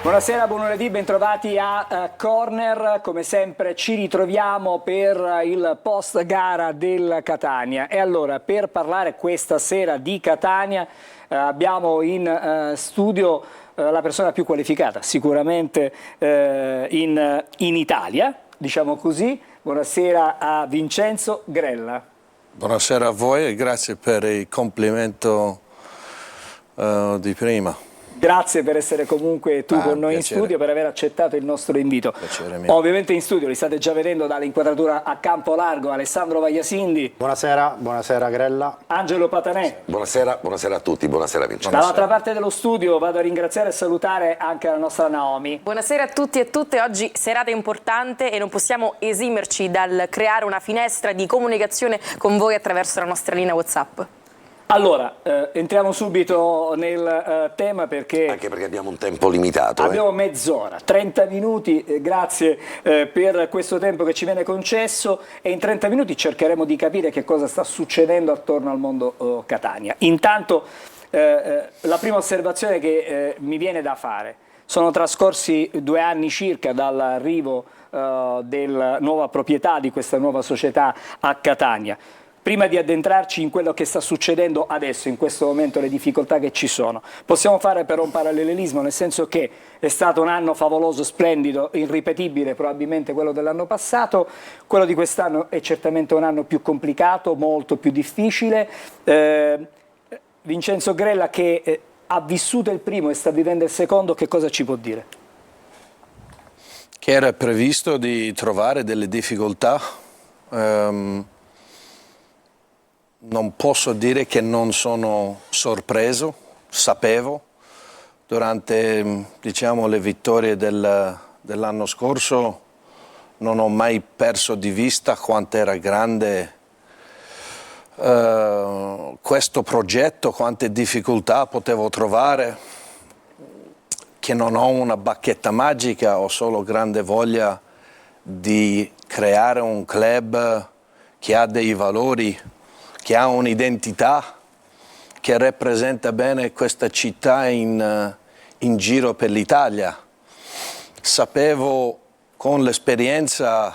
Buonasera, buon lunedì, bentrovati a Corner. Come sempre ci ritroviamo per il post gara del Catania. E allora, per parlare questa sera di Catania, abbiamo in studio la persona più qualificata sicuramente in Italia, diciamo così. Buonasera a Vincenzo Grella. Buonasera a voi e grazie per il complimento di prima. Grazie per essere comunque tu con noi piacere. in studio, per aver accettato il nostro invito. Piacere mio. Ovviamente in studio li state già vedendo dall'inquadratura a campo largo, Alessandro Vagliasindi. Buonasera, buonasera Grella. Angelo Patanè. Buonasera a tutti, buonasera Vincenzo. Dall'altra parte dello studio vado a ringraziare e salutare anche la nostra Naomi. Buonasera a tutti e tutte, oggi serata importante e non possiamo esimerci dal creare una finestra di comunicazione con voi attraverso la nostra linea WhatsApp. Allora, entriamo subito nel tema perché... Anche perché abbiamo un tempo limitato. Abbiamo mezz'ora, 30 minuti, grazie per questo tempo che ci viene concesso e in 30 minuti cercheremo di capire che cosa sta succedendo attorno al mondo Catania. Intanto la prima osservazione che mi viene da fare: sono trascorsi 2 anni circa dall'arrivo della nuova proprietà di questa nuova società a Catania. Prima di addentrarci in quello che sta succedendo adesso, in questo momento, le difficoltà che ci sono, possiamo fare però un parallelismo, nel senso che è stato un anno favoloso, splendido, irripetibile probabilmente quello dell'anno passato, quello di quest'anno è certamente un anno più complicato, molto più difficile. Vincenzo Grella, che ha vissuto il primo e sta vivendo il secondo, che cosa ci può dire? Che era previsto di trovare delle difficoltà. Non posso dire che non sono sorpreso, sapevo. Durante le vittorie dell'anno scorso non ho mai perso di vista quanto era grande questo progetto, quante difficoltà potevo trovare, che non ho una bacchetta magica, ho solo grande voglia di creare un club che ha dei valori, che ha un'identità, che rappresenta bene questa città in giro per l'Italia. Sapevo con l'esperienza,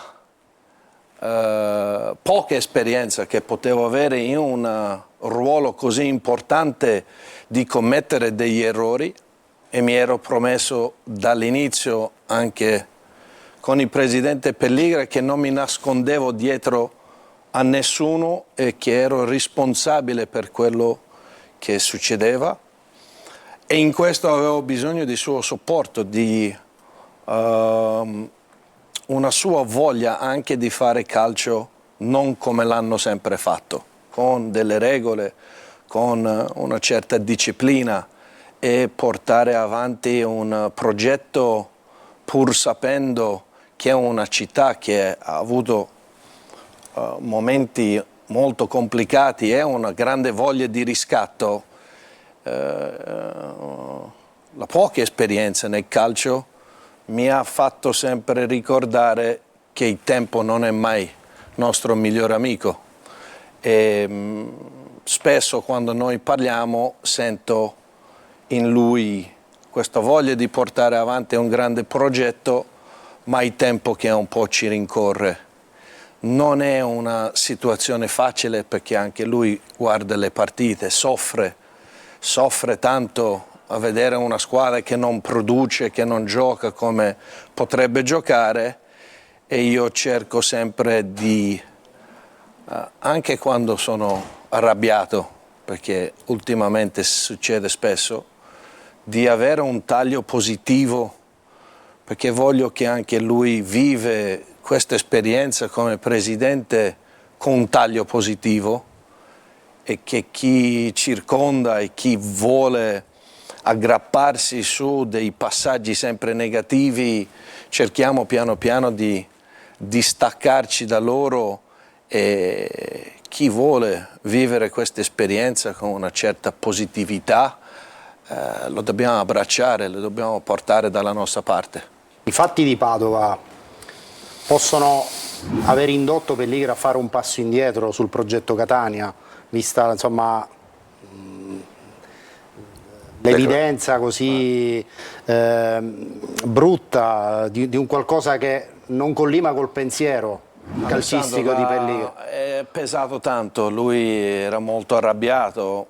poca esperienza che potevo avere in un ruolo così importante, di commettere degli errori, e mi ero promesso dall'inizio anche con il presidente Pellegrini che non mi nascondevo dietro a nessuno e che ero responsabile per quello che succedeva, e in questo avevo bisogno di suo supporto, di una sua voglia anche di fare calcio non come l'hanno sempre fatto, con delle regole, con una certa disciplina, e portare avanti un progetto pur sapendo che è una città che ha avuto momenti molto complicati e una grande voglia di riscatto. La poca esperienza nel calcio mi ha fatto sempre ricordare che il tempo non è mai nostro migliore amico, e spesso quando noi parliamo sento in lui questa voglia di portare avanti un grande progetto, ma il tempo che un po' ci rincorre. Non è una situazione facile, perché anche lui guarda le partite, soffre tanto a vedere una squadra che non produce, che non gioca come potrebbe giocare, e io cerco sempre di, anche quando sono arrabbiato, perché ultimamente succede spesso, di avere un taglio positivo, perché voglio che anche lui vive questa esperienza come presidente con un taglio positivo, e che chi circonda e chi vuole aggrapparsi su dei passaggi sempre negativi, cerchiamo piano piano di distaccarci da loro, e chi vuole vivere questa esperienza con una certa positività lo dobbiamo abbracciare, lo dobbiamo portare dalla nostra parte. I fatti di Padova possono aver indotto Pellegrini a fare un passo indietro sul progetto Catania, vista insomma l'evidenza così brutta di un qualcosa che non collima col pensiero calcistico di Pelligra. È pesato tanto, lui era molto arrabbiato.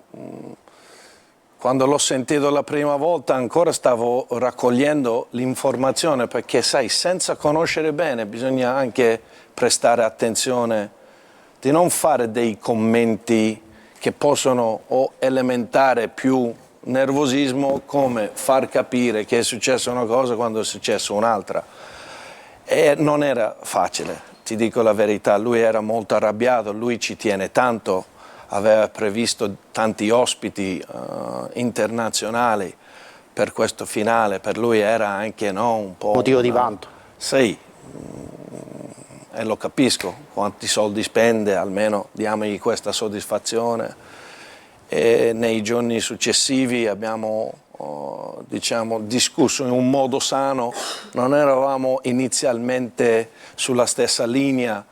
Quando l'ho sentito la prima volta ancora stavo raccogliendo l'informazione, perché sai, senza conoscere bene bisogna anche prestare attenzione di non fare dei commenti che possono o elementare più nervosismo, come far capire che è successa una cosa quando è successa un'altra. E non era facile, ti dico la verità, lui era molto arrabbiato, lui ci tiene tanto, aveva previsto tanti ospiti internazionali per questo finale, per lui era anche un po' motivo di vanto. Sì, e lo capisco, quanti soldi spende, almeno diamogli questa soddisfazione. E nei giorni successivi abbiamo discusso in un modo sano, non eravamo inizialmente sulla stessa linea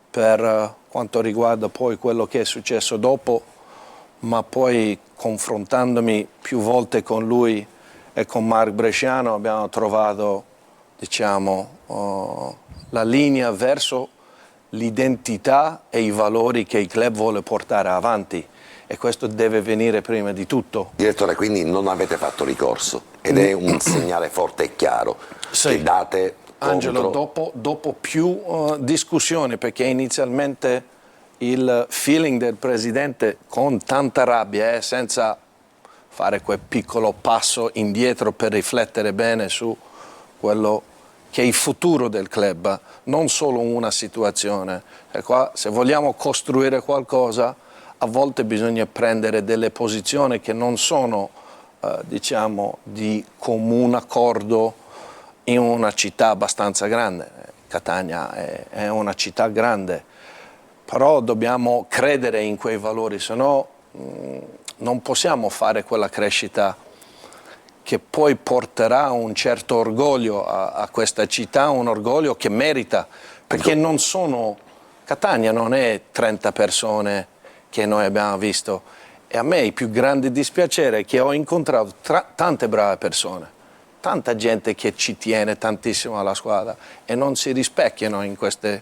per quanto riguarda poi quello che è successo dopo, ma poi confrontandomi più volte con lui e con Marc Bresciano abbiamo trovato la linea verso l'identità e i valori che il club vuole portare avanti, e questo deve venire prima di tutto. Direttore, quindi non avete fatto ricorso ed è un segnale forte e chiaro che date contro... Angelo, dopo più discussioni, perché inizialmente il feeling del presidente con tanta rabbia, senza fare quel piccolo passo indietro per riflettere bene su quello che è il futuro del club, non solo una situazione. E qua, se vogliamo costruire qualcosa, a volte bisogna prendere delle posizioni che non sono, di comune accordo in una città abbastanza grande. Catania è una città grande, però dobbiamo credere in quei valori, se no non possiamo fare quella crescita che poi porterà un certo orgoglio a questa città, un orgoglio che merita, perché non sono, Catania non è 30 persone che noi abbiamo visto, e a me il più grande dispiacere è che ho incontrato tante brave persone, tanta gente che ci tiene tantissimo alla squadra e non si rispecchiano in queste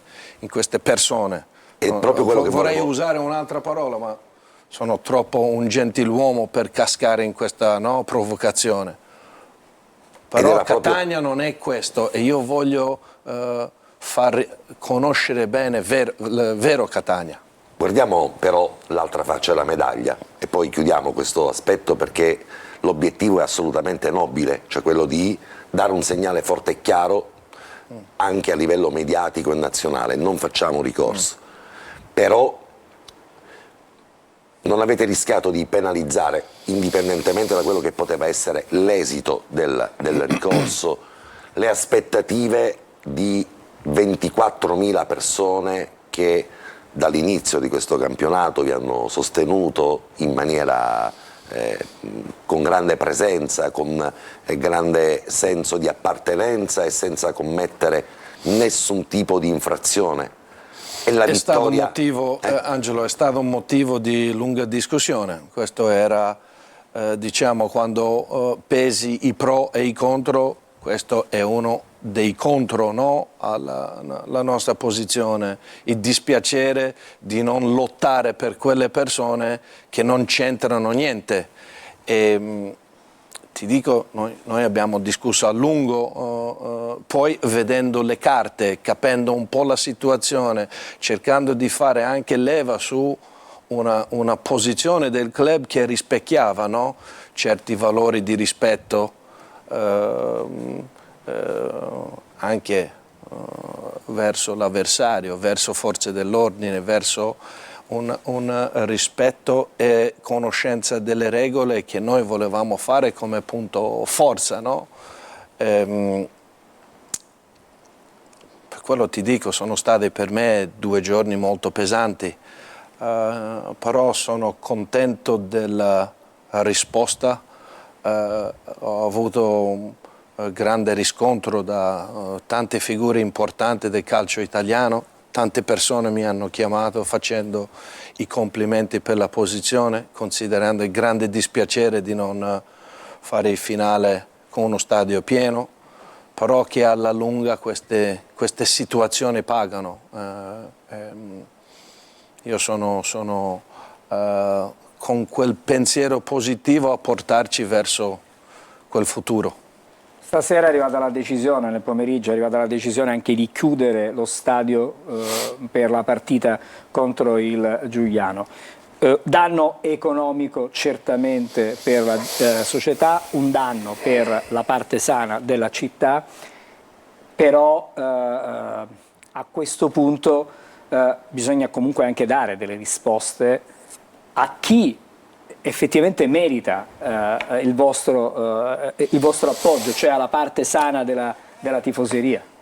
persone. È proprio quello che vorrei usare un'altra parola, ma sono troppo un gentiluomo per cascare in questa provocazione. Però Catania non è questo, e io voglio far conoscere bene il vero Catania. Guardiamo però l'altra faccia della medaglia e poi chiudiamo questo aspetto, perché l'obiettivo è assolutamente nobile, cioè quello di dare un segnale forte e chiaro anche a livello mediatico e nazionale. Non facciamo ricorso, però non avete rischiato di penalizzare, indipendentemente da quello che poteva essere l'esito del ricorso, le aspettative di 24.000 persone che dall'inizio di questo campionato vi hanno sostenuto in maniera con grande presenza, con grande senso di appartenenza e senza commettere nessun tipo di infrazione. E la vittoria... Angelo, è stato un motivo di lunga discussione. Questo era, quando pesi i pro e i contro, questo è uno dei contro alla nostra posizione, il dispiacere di non lottare per quelle persone che non c'entrano niente. E, ti dico, noi abbiamo discusso a lungo, poi vedendo le carte, capendo un po' la situazione, cercando di fare anche leva su una posizione del club che rispecchiava certi valori di rispetto, anche verso l'avversario, verso forze dell'ordine, verso un rispetto e conoscenza delle regole che noi volevamo fare come punto forza, per quello ti dico, sono stati per me 2 giorni molto pesanti, però sono contento della risposta. Ho avuto grande riscontro da tante figure importanti del calcio italiano, tante persone mi hanno chiamato facendo i complimenti per la posizione, considerando il grande dispiacere di non fare il finale con uno stadio pieno, però che alla lunga queste situazioni pagano. Io sono con quel pensiero positivo a portarci verso quel futuro. Stasera è arrivata la decisione, nel pomeriggio è arrivata la decisione anche di chiudere lo stadio per la partita contro il Giugliano. Danno economico certamente per la società, un danno per la parte sana della città, però a questo punto bisogna comunque anche dare delle risposte a chi effettivamente merita il vostro appoggio, cioè alla parte sana della tifoseria.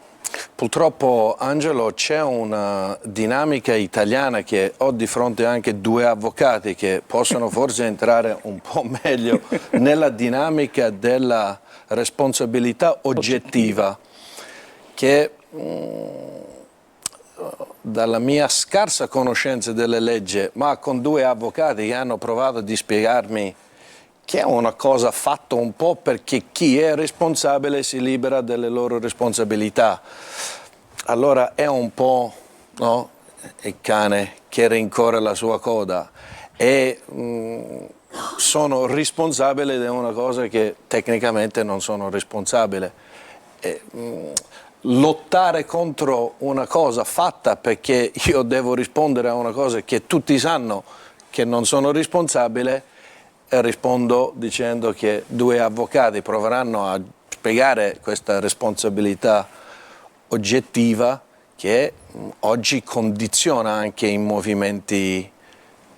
Purtroppo, Angelo, c'è una dinamica italiana che ho di fronte anche due avvocati che possono forse entrare un po' meglio nella dinamica della responsabilità oggettiva, che dalla mia scarsa conoscenza delle leggi, ma con due avvocati che hanno provato di spiegarmi che è una cosa fatta un po' perché chi è responsabile si libera delle loro responsabilità. Allora è un po', no? Il cane che rincorre la sua coda e sono responsabile di una cosa che tecnicamente non sono responsabile. Lottare contro una cosa fatta perché io devo rispondere a una cosa che tutti sanno che non sono responsabile, e rispondo dicendo che due avvocati proveranno a spiegare questa responsabilità oggettiva che oggi condiziona anche i movimenti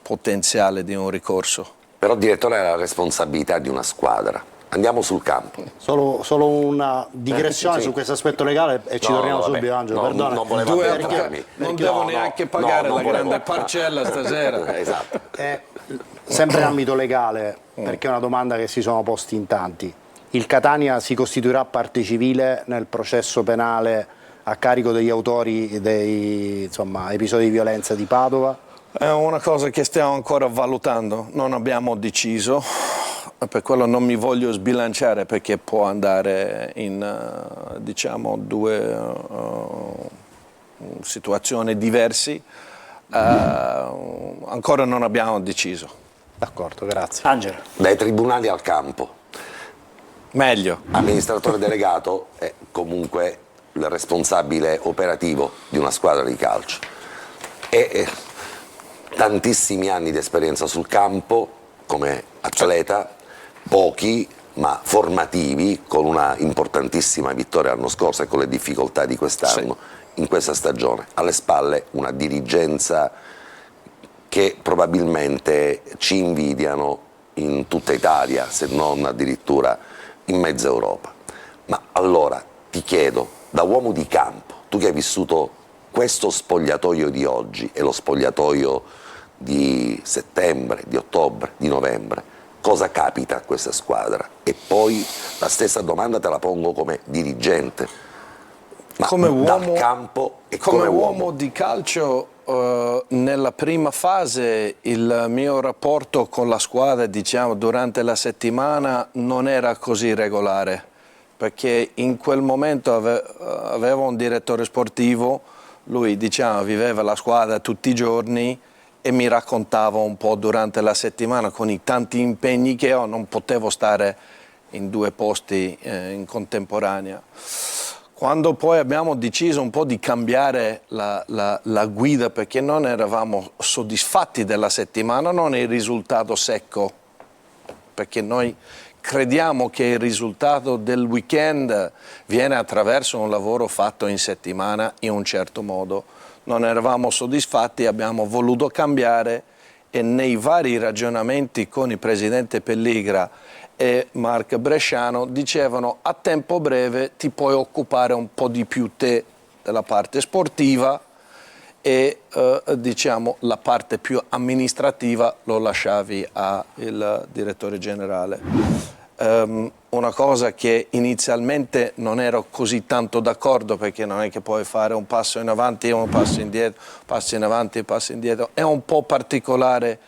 potenziali di un ricorso. Però, direttore, è la responsabilità di una squadra. Andiamo sul campo. Solo una digressione sì. su questo aspetto legale e ci torniamo subito, Angelo, perdona. Non volevo Due avvertirmi. non devo neanche pagare la grande parcella stasera. Esatto. Sempre in ambito legale, perché è una domanda che si sono posti in tanti. Il Catania si costituirà parte civile nel processo penale a carico degli autori dei episodi di violenza di Padova? È una cosa che stiamo ancora valutando, non abbiamo deciso, per quello non mi voglio sbilanciare perché può andare in due situazioni diverse, ancora non abbiamo deciso. D'accordo, grazie. Angelo. Dai tribunali al campo. Meglio. Amministratore delegato è comunque il responsabile operativo di una squadra di calcio. E tantissimi anni di esperienza sul campo come atleta, pochi ma formativi, con una importantissima vittoria l'anno scorso e con le difficoltà di quest'anno, in questa stagione. Alle spalle una dirigenza che probabilmente ci invidiano in tutta Italia, se non addirittura in mezza Europa. Ma allora ti chiedo, da uomo di campo, tu che hai vissuto questo spogliatoio di oggi e lo spogliatoio di settembre, di ottobre, di novembre, cosa capita a questa squadra? E poi la stessa domanda te la pongo come dirigente, ma come uomo, dal campo e come come uomo di calcio. Nella prima fase il mio rapporto con la squadra, durante la settimana non era così regolare, perché in quel momento avevo un direttore sportivo, lui viveva la squadra tutti i giorni e mi raccontava un po' durante la settimana, con i tanti impegni che ho, non potevo stare in due posti in contemporanea. Quando poi abbiamo deciso un po' di cambiare la guida perché non eravamo soddisfatti della settimana, non è il risultato secco, perché noi crediamo che il risultato del weekend viene attraverso un lavoro fatto in settimana in un certo modo. Non eravamo soddisfatti, abbiamo voluto cambiare e nei vari ragionamenti con il presidente Pelligra e Marc Bresciano dicevano: a tempo breve ti puoi occupare un po' di più te della parte sportiva e la parte più amministrativa lo lasciavi al direttore generale. Una cosa che inizialmente non ero così tanto d'accordo, perché non è che puoi fare un passo in avanti e un passo indietro, passo in avanti e passo indietro. È un po' particolare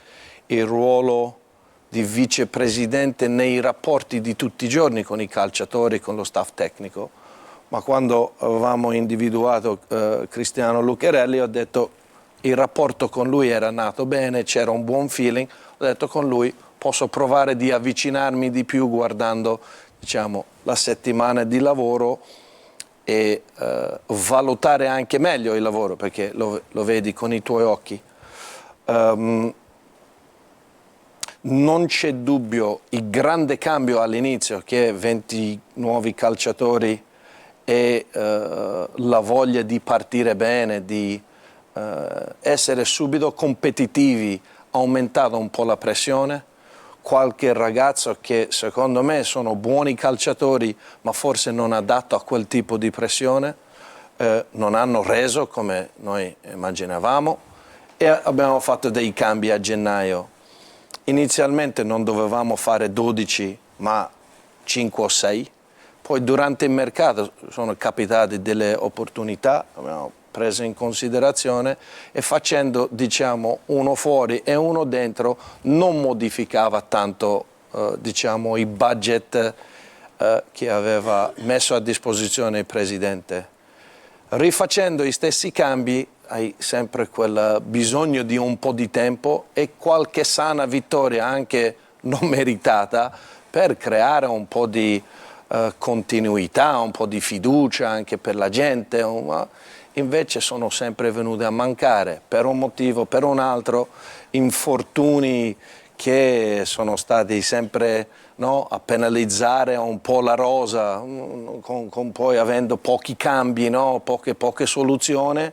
il ruolo di vicepresidente nei rapporti di tutti i giorni con i calciatori, con lo staff tecnico, ma quando avevamo individuato Cristiano Lucarelli ho detto il rapporto con lui era nato bene, c'era un buon feeling, ho detto con lui posso provare di avvicinarmi di più guardando, diciamo, la settimana di lavoro e valutare anche meglio il lavoro, perché lo vedi con i tuoi occhi. Non c'è dubbio, il grande cambio all'inizio, che 20 nuovi calciatori e la voglia di partire bene, di essere subito competitivi, ha aumentato un po' la pressione. Qualche ragazzo che secondo me sono buoni calciatori ma forse non adatto a quel tipo di pressione, non hanno reso come noi immaginavamo e abbiamo fatto dei cambi a gennaio. Inizialmente non dovevamo fare 12 ma 5 o 6, poi durante il mercato sono capitate delle opportunità, abbiamo preso in considerazione e facendo, diciamo, uno fuori e uno dentro non modificava tanto diciamo, il budget che aveva messo a disposizione il Presidente. Rifacendo gli stessi cambi hai sempre quel bisogno di un po' di tempo e qualche sana vittoria anche non meritata per creare un po' di continuità, un po' di fiducia anche per la gente. Invece sono sempre venute a mancare per un motivo, per un altro, infortuni che sono stati sempre, no, a penalizzare un po' la rosa, con poi avendo pochi cambi, no, poche soluzioni,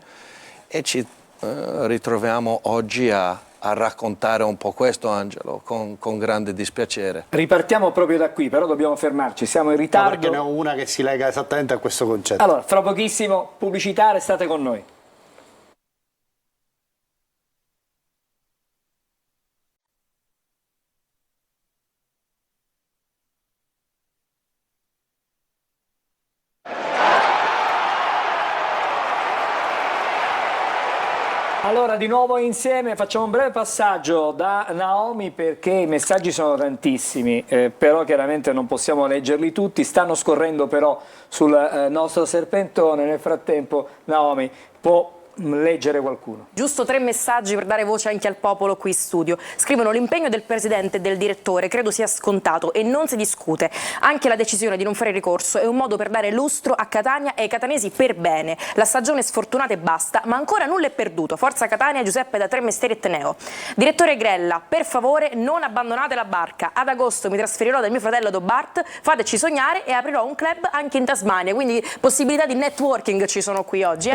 e ci ritroviamo oggi a raccontare un po' questo, Angelo, con grande dispiacere. Ripartiamo proprio da qui, però dobbiamo fermarci, siamo in ritardo. No, perché ne ho una che si lega esattamente a questo concetto. Allora, fra pochissimo, pubblicità, restate con noi. Allora, di nuovo insieme facciamo un breve passaggio da Naomi perché i messaggi sono tantissimi, però chiaramente non possiamo leggerli tutti, stanno scorrendo però sul nostro serpentone. Nel frattempo Naomi può leggere qualcuno. Giusto 3 messaggi per dare voce anche al popolo qui in studio. Scrivono: l'impegno del presidente e del direttore credo sia scontato e non si discute. Anche la decisione di non fare ricorso è un modo per dare lustro a Catania e ai catanesi per bene. La stagione è sfortunata e basta, ma ancora nulla è perduto. Forza Catania, Giuseppe da Tre Mestieri e Teneo. Direttore Grella, per favore non abbandonate la barca. Ad agosto mi trasferirò dal mio fratello Dobart, fateci sognare e aprirò un club anche in Tasmania, quindi possibilità di networking ci sono qui oggi.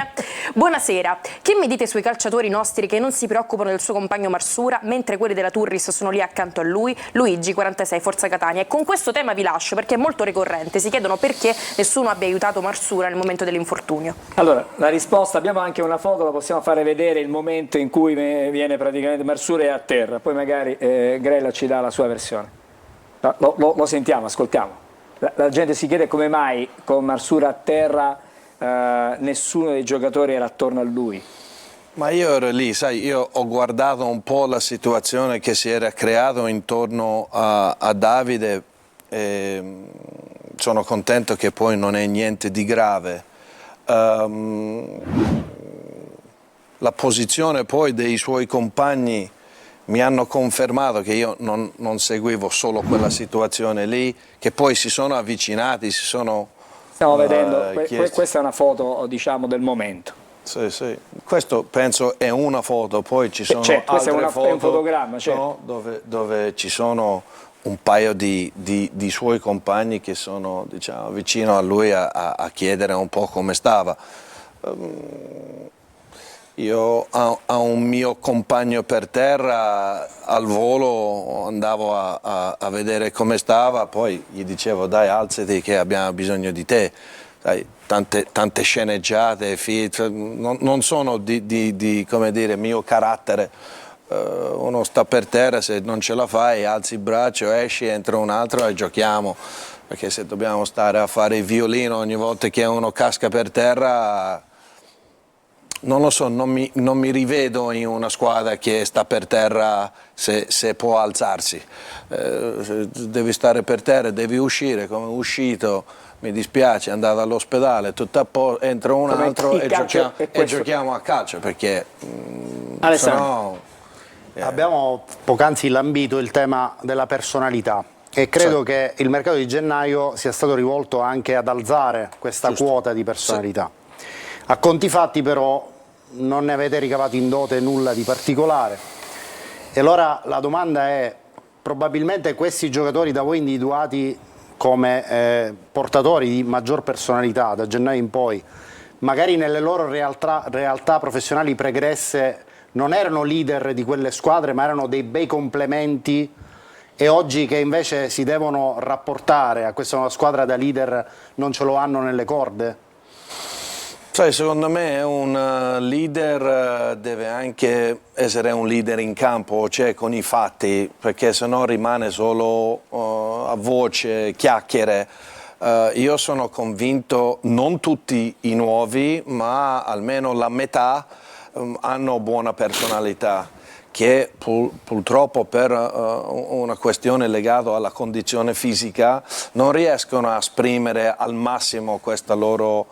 Buonasera. Che mi dite sui calciatori nostri che non si preoccupano del suo compagno Marsura, mentre quelli della Turris sono lì accanto a lui? Luigi, 46, Forza Catania. E con questo tema vi lascio perché è molto ricorrente. Si chiedono perché nessuno abbia aiutato Marsura nel momento dell'infortunio. Allora, la risposta, abbiamo anche una foto, la possiamo fare vedere il momento in cui viene praticamente Marsura è a terra, poi magari Grella ci dà la sua versione. Lo sentiamo, ascoltiamo. La gente si chiede come mai con Marsura a terra nessuno dei giocatori era attorno a lui. Ma io ero lì, sai, io ho guardato un po' la situazione che si era creata intorno a Davide e sono contento che poi non è niente di grave. La posizione poi dei suoi compagni mi hanno confermato che io non seguivo solo quella situazione lì, che poi si sono avvicinati, si sono... Stiamo vedendo, questa è una foto, diciamo, del momento. Sì, sì. Questo penso è una foto, poi ci sono certo, altre foto, è un fotogramma, certo. No, dove ci sono un paio di suoi compagni che sono, diciamo, vicino a lui a chiedere un po' come stava. Io a un mio compagno per terra al volo andavo a vedere come stava, poi gli dicevo dai alzati che abbiamo bisogno di te. Dai, tante sceneggiate, non sono di come dire, mio carattere. Uno sta per terra, se non ce la fai alzi il braccio, esci, entra un altro e giochiamo, perché se dobbiamo stare a fare il violino ogni volta che uno casca per terra Non lo so, non mi rivedo in una squadra che sta per terra se può alzarsi. Devi stare per terra, devi uscire, come è uscito, mi dispiace, è andato all'ospedale, tutto a posto, entra un altro e giochiamo a calcio, perché sennò... Abbiamo poc'anzi lambito il tema della personalità e credo che il mercato di gennaio sia stato rivolto anche ad alzare questa quota di personalità. A conti fatti però non ne avete ricavato in dote nulla di particolare e allora la domanda è: probabilmente questi giocatori da voi individuati come portatori di maggior personalità da gennaio in poi, magari nelle loro realtà professionali pregresse non erano leader di quelle squadre ma erano dei bei complementi, e oggi che invece si devono rapportare a questa nuova squadra da leader non ce lo hanno nelle corde? Sai, secondo me un leader deve anche essere un leader in campo, cioè con i fatti, perché sennò rimane solo a voce, chiacchiere. Io sono convinto, non tutti i nuovi, ma almeno la metà hanno buona personalità, che purtroppo per una questione legata alla condizione fisica non riescono a esprimere al massimo questa loro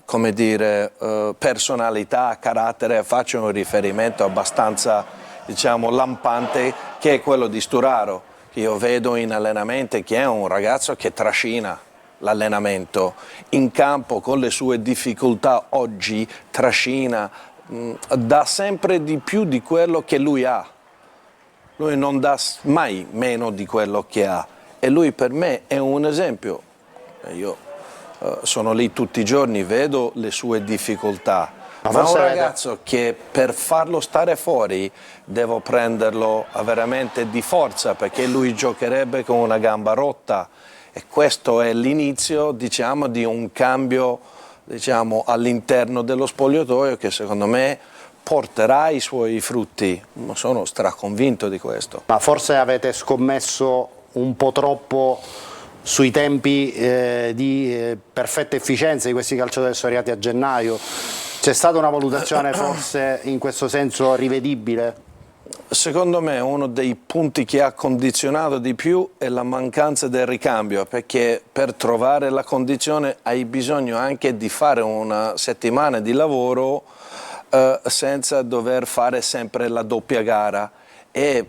come dire, personalità, carattere. Faccio un riferimento abbastanza, diciamo, lampante, che è quello di Sturaro, che io vedo in allenamento, che è un ragazzo che trascina l'allenamento in campo con le sue difficoltà. Oggi trascina, dà sempre di più di quello che lui ha. Lui non dà mai meno di quello che ha, e lui per me è un esempio. Io sono lì tutti i giorni, vedo le sue difficoltà, ma un ragazzo che per farlo stare fuori devo prenderlo veramente di forza, perché lui giocherebbe con una gamba rotta, e questo è l'inizio, diciamo, di un cambio, diciamo, all'interno dello spogliatoio che secondo me porterà i suoi frutti. Sono straconvinto di questo. Ma forse avete scommesso un po' troppo sui tempi di perfetta efficienza di questi calciatori che sono arrivati a gennaio. C'è stata una valutazione forse in questo senso rivedibile? Secondo me uno dei punti che ha condizionato di più è la mancanza del ricambio, perché per trovare la condizione hai bisogno anche di fare una settimana di lavoro senza dover fare sempre la doppia gara, e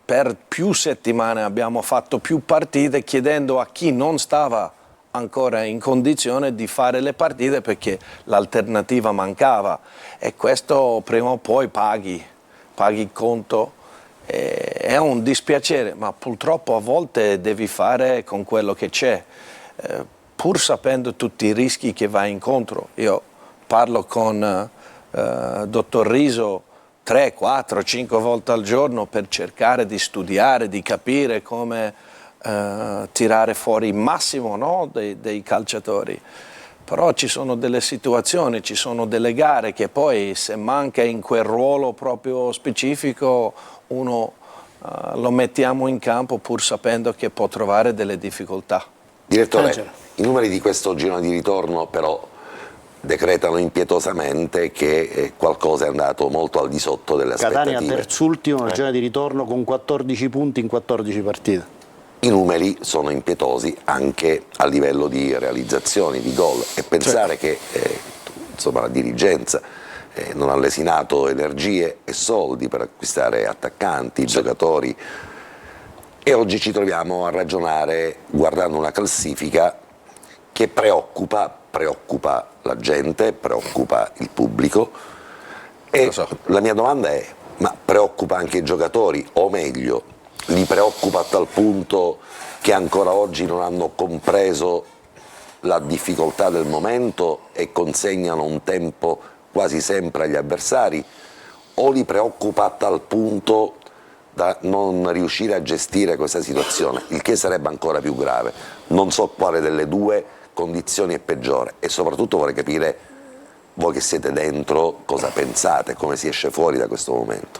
per più settimane abbiamo fatto più partite chiedendo a chi non stava ancora in condizione di fare le partite, perché l'alternativa mancava, e questo prima o poi paghi il conto. È un dispiacere, ma purtroppo a volte devi fare con quello che c'è, pur sapendo tutti i rischi che vai incontro. Io parlo con dottor Riso 3, 4, 5 volte al giorno per cercare di studiare, di capire come tirare fuori il massimo, no, dei calciatori. Però ci sono delle situazioni, ci sono delle gare che poi, se manca in quel ruolo proprio specifico, uno lo mettiamo in campo pur sapendo che può trovare delle difficoltà. Direttore, i numeri di questo girone di ritorno però decretano impietosamente che qualcosa è andato molto al di sotto delle aspettative. Catania terzultimo nel girone di ritorno con 14 punti in 14 partite. I numeri sono impietosi anche a livello di realizzazioni, di gol, e pensare che insomma, la dirigenza non ha lesinato energie e soldi per acquistare attaccanti, giocatori, e oggi ci troviamo a ragionare guardando una classifica che preoccupa la gente, preoccupa il pubblico, e la mia domanda è: ma preoccupa anche i giocatori, o meglio, li preoccupa a tal punto che ancora oggi non hanno compreso la difficoltà del momento e consegnano un tempo quasi sempre agli avversari, o li preoccupa a tal punto da non riuscire a gestire questa situazione, il che sarebbe ancora più grave? Non so quale delle due condizioni è peggiore, e soprattutto vorrei capire, voi che siete dentro, cosa pensate, come si esce fuori da questo momento.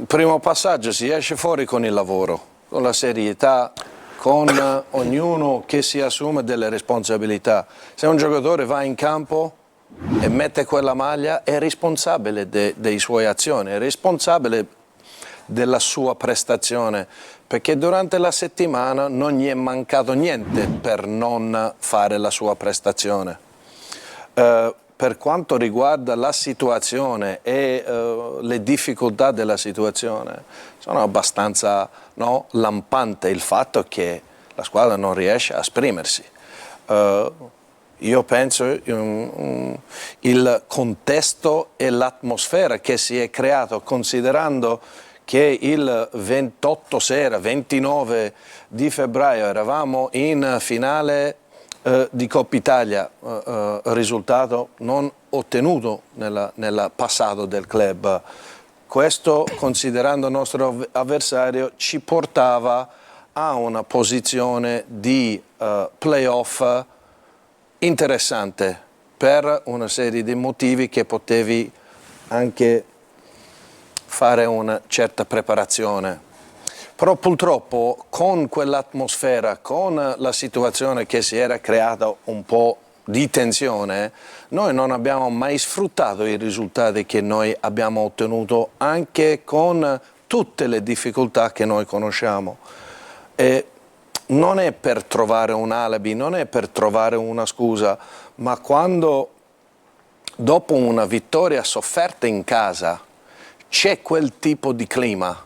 Primo passaggio: si esce fuori con il lavoro, con la serietà, con ognuno che si assume delle responsabilità. Se un giocatore va in campo e mette quella maglia è responsabile dei suoi azioni, è responsabile della sua prestazione, perché durante la settimana non gli è mancato niente per non fare la sua prestazione. Per quanto riguarda la situazione e le difficoltà della situazione, sono abbastanza lampante il fatto che la squadra non riesce a esprimersi. Io penso il contesto e l'atmosfera che si è creato, considerando che il 28 sera, 29 di febbraio eravamo in finale di Coppa Italia, risultato non ottenuto nel passato del club. Questo, considerando il nostro avversario, ci portava a una posizione di playoff interessante per una serie di motivi che potevi anche fare una certa preparazione. Però purtroppo con quell'atmosfera, con la situazione che si era creata un po' di tensione, noi non abbiamo mai sfruttato i risultati che noi abbiamo ottenuto, anche con tutte le difficoltà che noi conosciamo. E non è per trovare un alibi, non è per trovare una scusa, ma quando dopo una vittoria sofferta in casa c'è quel tipo di clima,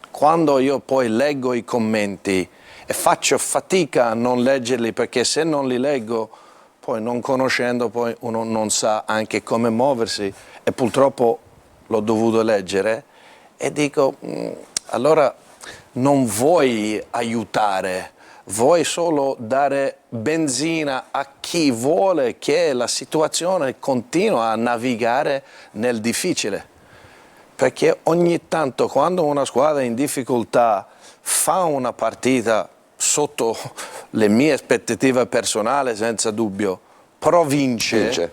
quando io poi leggo i commenti e faccio fatica a non leggerli, perché se non li leggo, poi non conoscendo, poi uno non sa anche come muoversi, e purtroppo l'ho dovuto leggere e dico, allora non vuoi aiutare, vuoi solo dare benzina a chi vuole che la situazione continua a navigare nel difficile. Perché ogni tanto quando una squadra in difficoltà fa una partita sotto le mie aspettative personali, senza dubbio, però vince.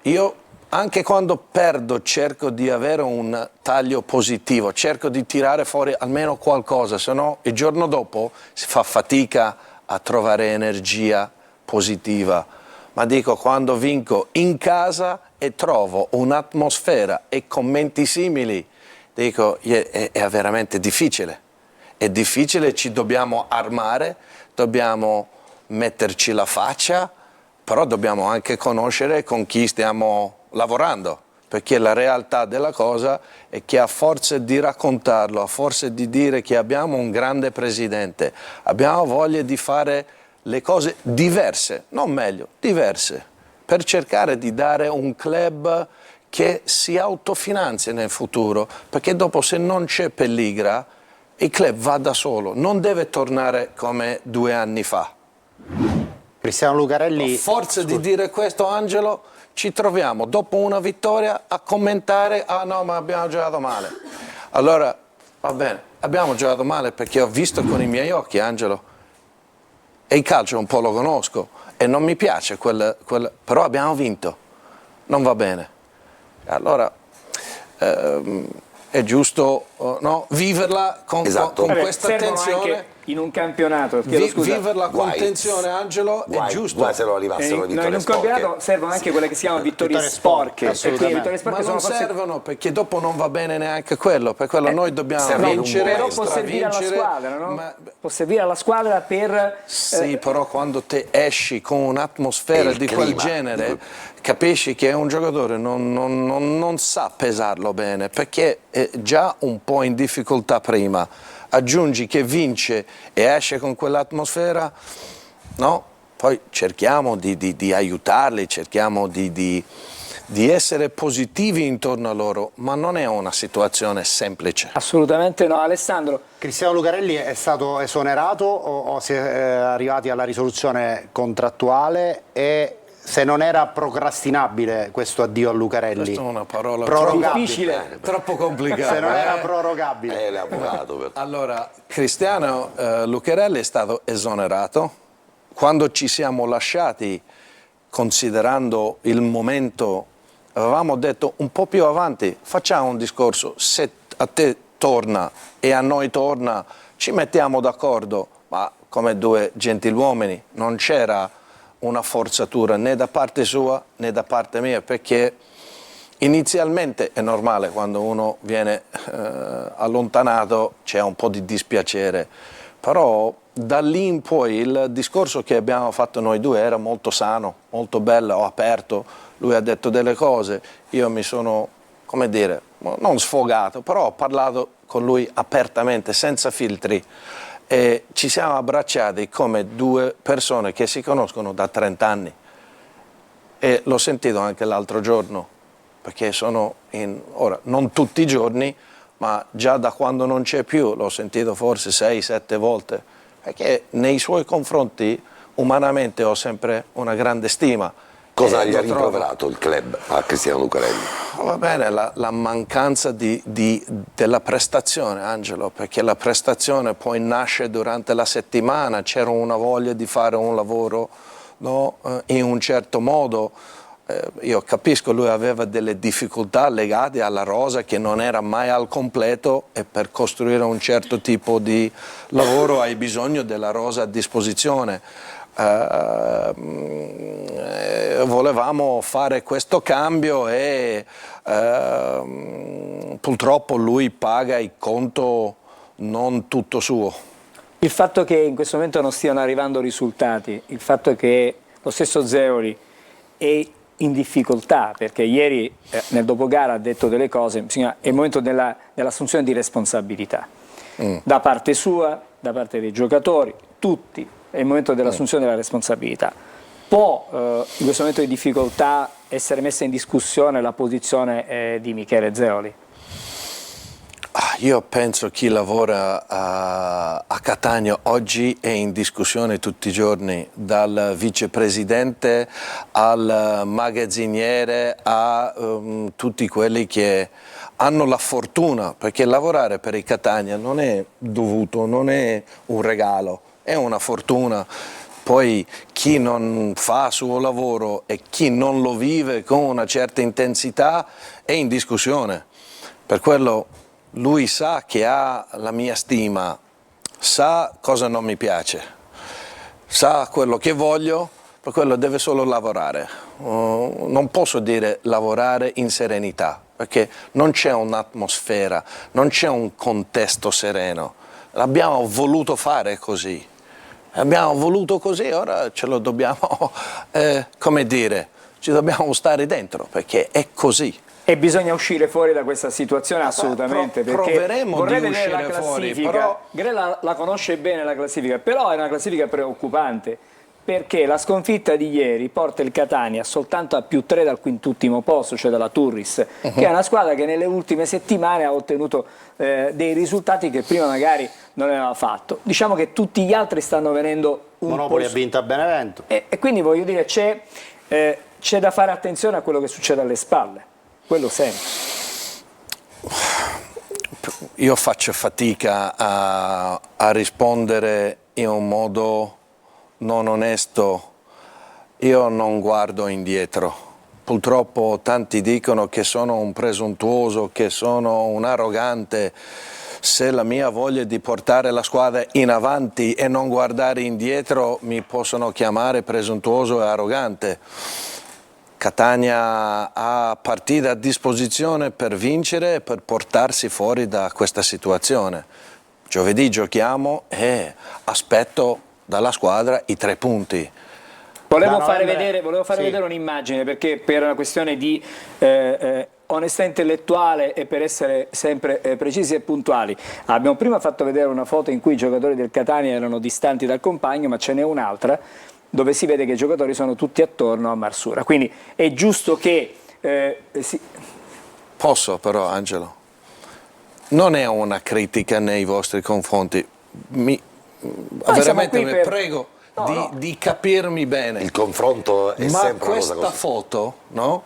Io anche quando perdo cerco di avere un taglio positivo, cerco di tirare fuori almeno qualcosa, se no il giorno dopo si fa fatica a trovare energia positiva. Ma dico, quando vinco in casa e trovo un'atmosfera e commenti simili, dico, è veramente difficile. È difficile, ci dobbiamo armare, dobbiamo metterci la faccia, però dobbiamo anche conoscere con chi stiamo lavorando, perché la realtà della cosa è che a forza di raccontarlo, a forza di dire che abbiamo un grande presidente, abbiamo voglia di fare le cose diverse, non meglio, diverse, per cercare di dare un club che si autofinanzia nel futuro, perché dopo, se non c'è Pelligra, il club va da solo, non deve tornare come 2 anni fa. Cristiano Lucarelli... A forza di dire questo, Angelo, ci troviamo dopo una vittoria a commentare, ah no, ma abbiamo giocato male. Allora, va bene, abbiamo giocato male perché ho visto con i miei occhi, Angelo, e il calcio un po' lo conosco e non mi piace però abbiamo vinto, non va bene. Allora è giusto viverla con questa tensione. In un campionato, viverla con tensione, Angelo, è giusto. Se non arrivassero le vittorie in un campionato servono anche quelle che si chiamano vittorie sporche. Ma non servono, perché dopo non va bene neanche quello. Per quello noi dobbiamo vincere. Però può servire alla squadra, no? Può servire alla squadra per... Sì, però quando te esci con un'atmosfera di quel genere, capisci che un giocatore non sa pesarlo bene, perché è già un po' in difficoltà prima. Aggiungi che vince e esce con quell'atmosfera, no? Poi cerchiamo di aiutarli, cerchiamo di essere positivi intorno a loro, ma non è una situazione semplice. Assolutamente no. Alessandro? Cristiano Lucarelli è stato esonerato o si è arrivati alla risoluzione contrattuale, e se non era procrastinabile questo addio a Lucarelli? Questa è una parola difficile, troppo complicata. Se non era prorogabile. L'avvocato. Allora, Cristiano Lucarelli è stato esonerato. Quando ci siamo lasciati, considerando il momento, avevamo detto un po' più avanti, facciamo un discorso, se a te torna e a noi torna, ci mettiamo d'accordo, ma come 2 gentiluomini, non c'era una forzatura né da parte sua né da parte mia, perché inizialmente è normale, quando uno viene allontanato c'è un po' di dispiacere, però da lì in poi il discorso che abbiamo fatto noi due era molto sano, molto bello, ho aperto, lui ha detto delle cose, io mi sono, come dire, non sfogato, però ho parlato con lui apertamente, senza filtri, e ci siamo abbracciati come due persone che si conoscono da 30 anni, e l'ho sentito anche l'altro giorno, perché ora non tutti i giorni, ma già da quando non c'è più l'ho sentito forse 6-7 volte, perché nei suoi confronti umanamente ho sempre una grande stima. Cosa gli ha rimproverato il club a Cristiano Lucarelli? Va bene, la mancanza della prestazione, Angelo, perché la prestazione poi nasce durante la settimana, c'era una voglia di fare un lavoro, no, in un certo modo. Io capisco, lui aveva delle difficoltà legate alla rosa che non era mai al completo, e per costruire un certo tipo di lavoro hai bisogno della rosa a disposizione. Volevamo fare questo cambio e purtroppo lui paga il conto non tutto suo. Il fatto che in questo momento non stiano arrivando risultati, il fatto che lo stesso Zeoli è in difficoltà, perché ieri nel dopogara ha detto delle cose, è il momento dell'assunzione di responsabilità da parte sua, da parte dei giocatori, tutti, è il momento dell'assunzione della responsabilità. Può in questo momento di difficoltà essere messa in discussione la posizione di Michele Zeoli? Io penso chi lavora a Catania oggi è in discussione tutti i giorni, dal vicepresidente al magazziniere a tutti quelli che hanno la fortuna, perché lavorare per il Catania non è dovuto, non è un regalo, è una fortuna. Poi chi non fa il suo lavoro e chi non lo vive con una certa intensità è in discussione. Per quello lui sa che ha la mia stima, sa cosa non mi piace, sa quello che voglio, per quello deve solo lavorare. Non posso dire lavorare in serenità, perché non c'è un'atmosfera, non c'è un contesto sereno. L'abbiamo voluto fare così. Abbiamo voluto così, ora ce lo dobbiamo, come dire, ci dobbiamo stare dentro, perché è così. E bisogna uscire fuori da questa situazione assolutamente, perché proveremo vorrei di vedere la uscire fuori, classifica. però Grella la conosce bene la classifica, però è una classifica preoccupante, perché la sconfitta di ieri porta il Catania soltanto a +3 dal quintultimo posto, cioè dalla Turris, che è una squadra che nelle ultime settimane ha ottenuto dei risultati che prima magari non aveva fatto. Diciamo che tutti gli altri stanno venendo un Monopoli po' ha vinto a Benevento. E quindi voglio dire, c'è da fare attenzione a quello che succede alle spalle. Quello sempre. Io faccio fatica a rispondere in un modo non onesto. Io non guardo indietro. Purtroppo tanti dicono che sono un presuntuoso, che sono un arrogante. Se la mia voglia di portare la squadra in avanti e non guardare indietro, mi possono chiamare presuntuoso e arrogante. Catania ha partite a disposizione per vincere e per portarsi fuori da questa situazione. Giovedì giochiamo e aspetto dalla squadra i 3 punti. Volevo fare vedere un'immagine, perché per una questione di onestà intellettuale e per essere sempre precisi e puntuali, abbiamo prima fatto vedere una foto in cui i giocatori del Catania erano distanti dal compagno, ma ce n'è un'altra dove si vede che i giocatori sono tutti attorno a Marsura, quindi è giusto che Posso però, Angelo? Non è una critica nei vostri confronti, veramente vi prego di capirmi bene. Il confronto è sempre una cosa così. Ma questa foto, no?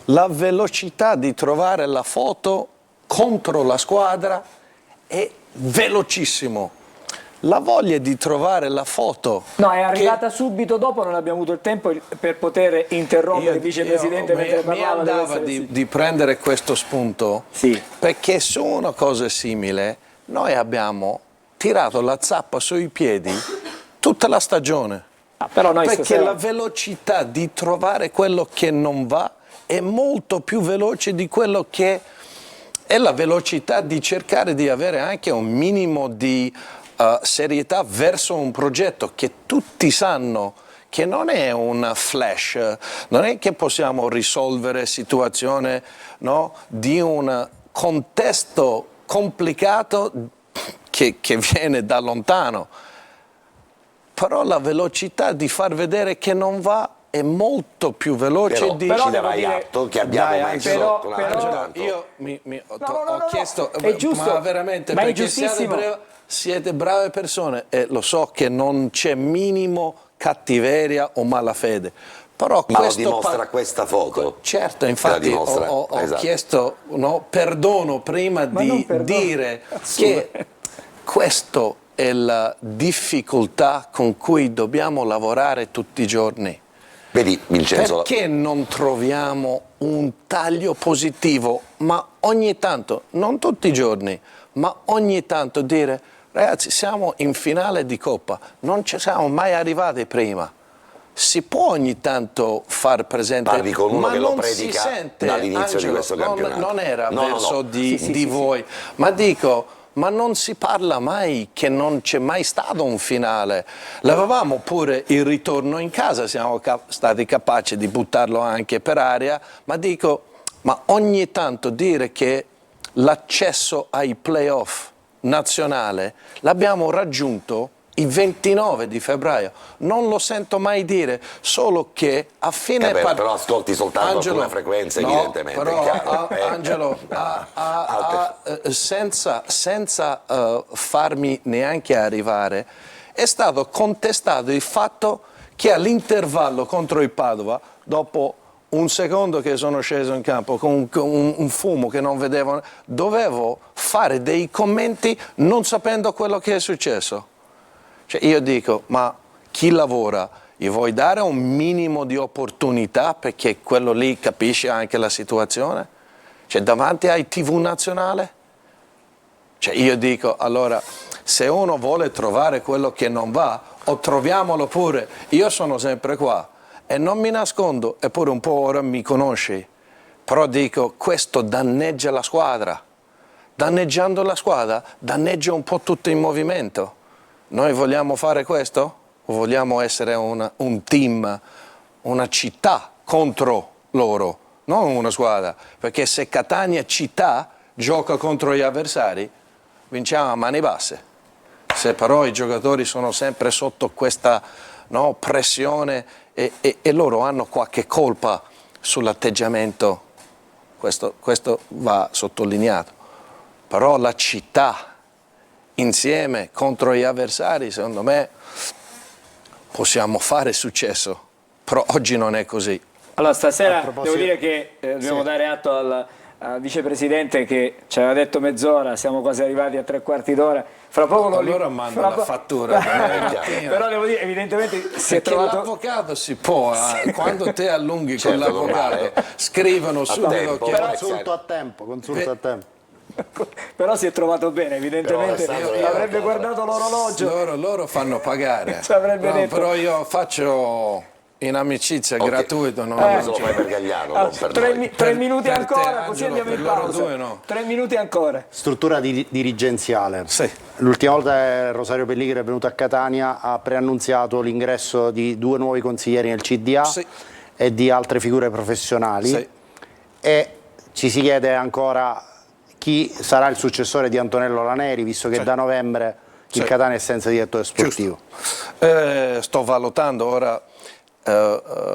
La velocità di trovare la foto contro la squadra è velocissimo. La voglia di trovare la foto... No, è arrivata subito dopo, non abbiamo avuto il tempo per poter interrompere il vicepresidente mentre parlava. Mi andava di prendere questo spunto, sì, perché su una cosa simile noi abbiamo tirato la zappa sui piedi tutta la stagione. Però noi perché stasera... la velocità di trovare quello che non va è molto più veloce di quello che è la velocità di cercare di avere anche un minimo di serietà verso un progetto che tutti sanno che non è un flash, non è che possiamo risolvere situazioni, no, di un contesto complicato che viene da lontano. Però la velocità di far vedere che non va è molto più veloce di... Però ci devo darai dire- atto che abbiamo Dai, messo Angelo, un però- altro Angelo, tanto. io ho chiesto, è giusto, ma veramente, ma è perché giustissimo. siete brave persone e lo so che non c'è minimo cattiveria o malafede, però Ma lo questo dimostra questa foto. Certo, infatti La dimostra, ho esatto. chiesto perdono prima Ma non di perdono, dire assurdo. che questo è la difficoltà con cui dobbiamo lavorare tutti i giorni. Vedi, Vincenzo, Perché non troviamo un taglio positivo, ma ogni tanto, non tutti i giorni, ma ogni tanto dire ragazzi siamo in finale di Coppa, non ci siamo mai arrivati prima. Si può ogni tanto far presente, parli con uno ma che lo non si predica sente, dall'inizio di Angelo, questo campionato. non era No, no, verso no. di voi, ma dico, ma non si parla mai che non c'è mai stato un finale. L'avevamo pure il ritorno in casa, siamo stati capaci di buttarlo anche per aria, ma dico, ma ogni tanto dire che l'accesso ai playoff nazionale l'abbiamo raggiunto il 29 di febbraio, non lo sento mai dire, solo che a fine però ascolti soltanto alcune frequenze, evidentemente. però chiaro. Angelo, senza farmi neanche arrivare, è stato contestato il fatto che all'intervallo contro il Padova, dopo un secondo che sono sceso in campo con un fumo che non vedevo, dovevo fare dei commenti non sapendo quello che è successo. Cioè io dico, ma chi lavora, gli vuoi dare un minimo di opportunità perché quello lì capisce anche la situazione? Cioè davanti ai TV nazionale? Cioè io dico, allora, se uno vuole trovare quello che non va, o troviamolo pure, io sono sempre qua e non mi nascondo, eppure un po' ora mi conosci, però dico, questo danneggia la squadra. Danneggiando la squadra, danneggia un po' tutto il movimento. Noi vogliamo fare questo? O vogliamo essere un team, una città contro loro, non una squadra? Perché se Catania città gioca contro gli avversari, vinciamo a mani basse. Se però i giocatori sono sempre sotto questa pressione e loro hanno qualche colpa sull'atteggiamento, questo va sottolineato. Però la città insieme contro gli avversari, secondo me, possiamo fare successo, però oggi non è così. Allora stasera proposito- devo dire che dobbiamo dare atto al vicepresidente che ci aveva detto mezz'ora, siamo quasi arrivati a 3/4 d'ora. Fra poco non Allora mando la fattura domani mattina. Però devo dire, evidentemente si è Perché trovato... l'avvocato si può, quando te allunghi con Certo, l'avvocato, normale. scrivono subito tempo. che... Però- Consulto a tempo. Però si è trovato bene, evidentemente Però Alessandro, avrebbe guardato l'orologio. Loro fanno pagare. Ci avrebbe detto. Però io faccio in amicizia gratuito. Non Questo lo fai per Gagliano, non per noi. 3 minuti per ancora, te, così Angelo, andiamo in per loro pausa. due no. 3 minuti ancora. Struttura dirigenziale. Sì. L'ultima volta Rosario Pelligri è venuto a Catania, ha preannunziato l'ingresso di 2 nuovi consiglieri nel CDA Sì. e di altre figure professionali. Sì. E ci si chiede ancora chi sarà il successore di Antonello Laneri, visto che Sì. da novembre il Sì. Catania è senza direttore sportivo. Sto valutando ora,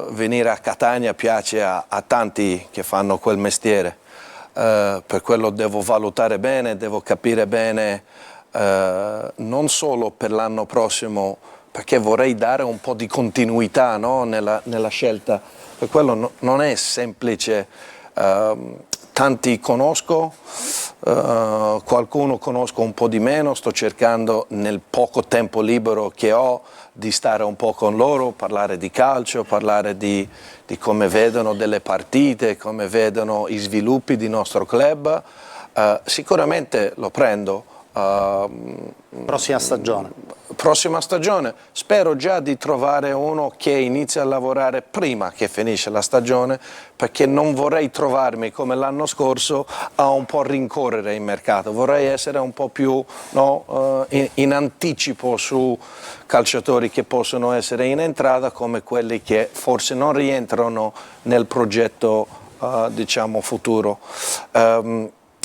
venire a Catania piace a tanti che fanno quel mestiere, per quello devo valutare bene, devo capire bene, non solo per l'anno prossimo, perché vorrei dare un po' di continuità, no, nella scelta, per quello non è semplice. Tanti conosco, qualcuno conosco un po' di meno, sto cercando nel poco tempo libero che ho di stare un po' con loro, parlare di calcio, parlare di come vedono delle partite, come vedono i sviluppi del nostro club. Sicuramente lo prendo. Prossima stagione. prossima stagione spero già di trovare uno che inizia a lavorare prima che finisce la stagione, perché non vorrei trovarmi come l'anno scorso a un po' rincorrere il mercato, vorrei essere un po' più in anticipo su calciatori che possono essere in entrata come quelli che forse non rientrano nel progetto diciamo futuro.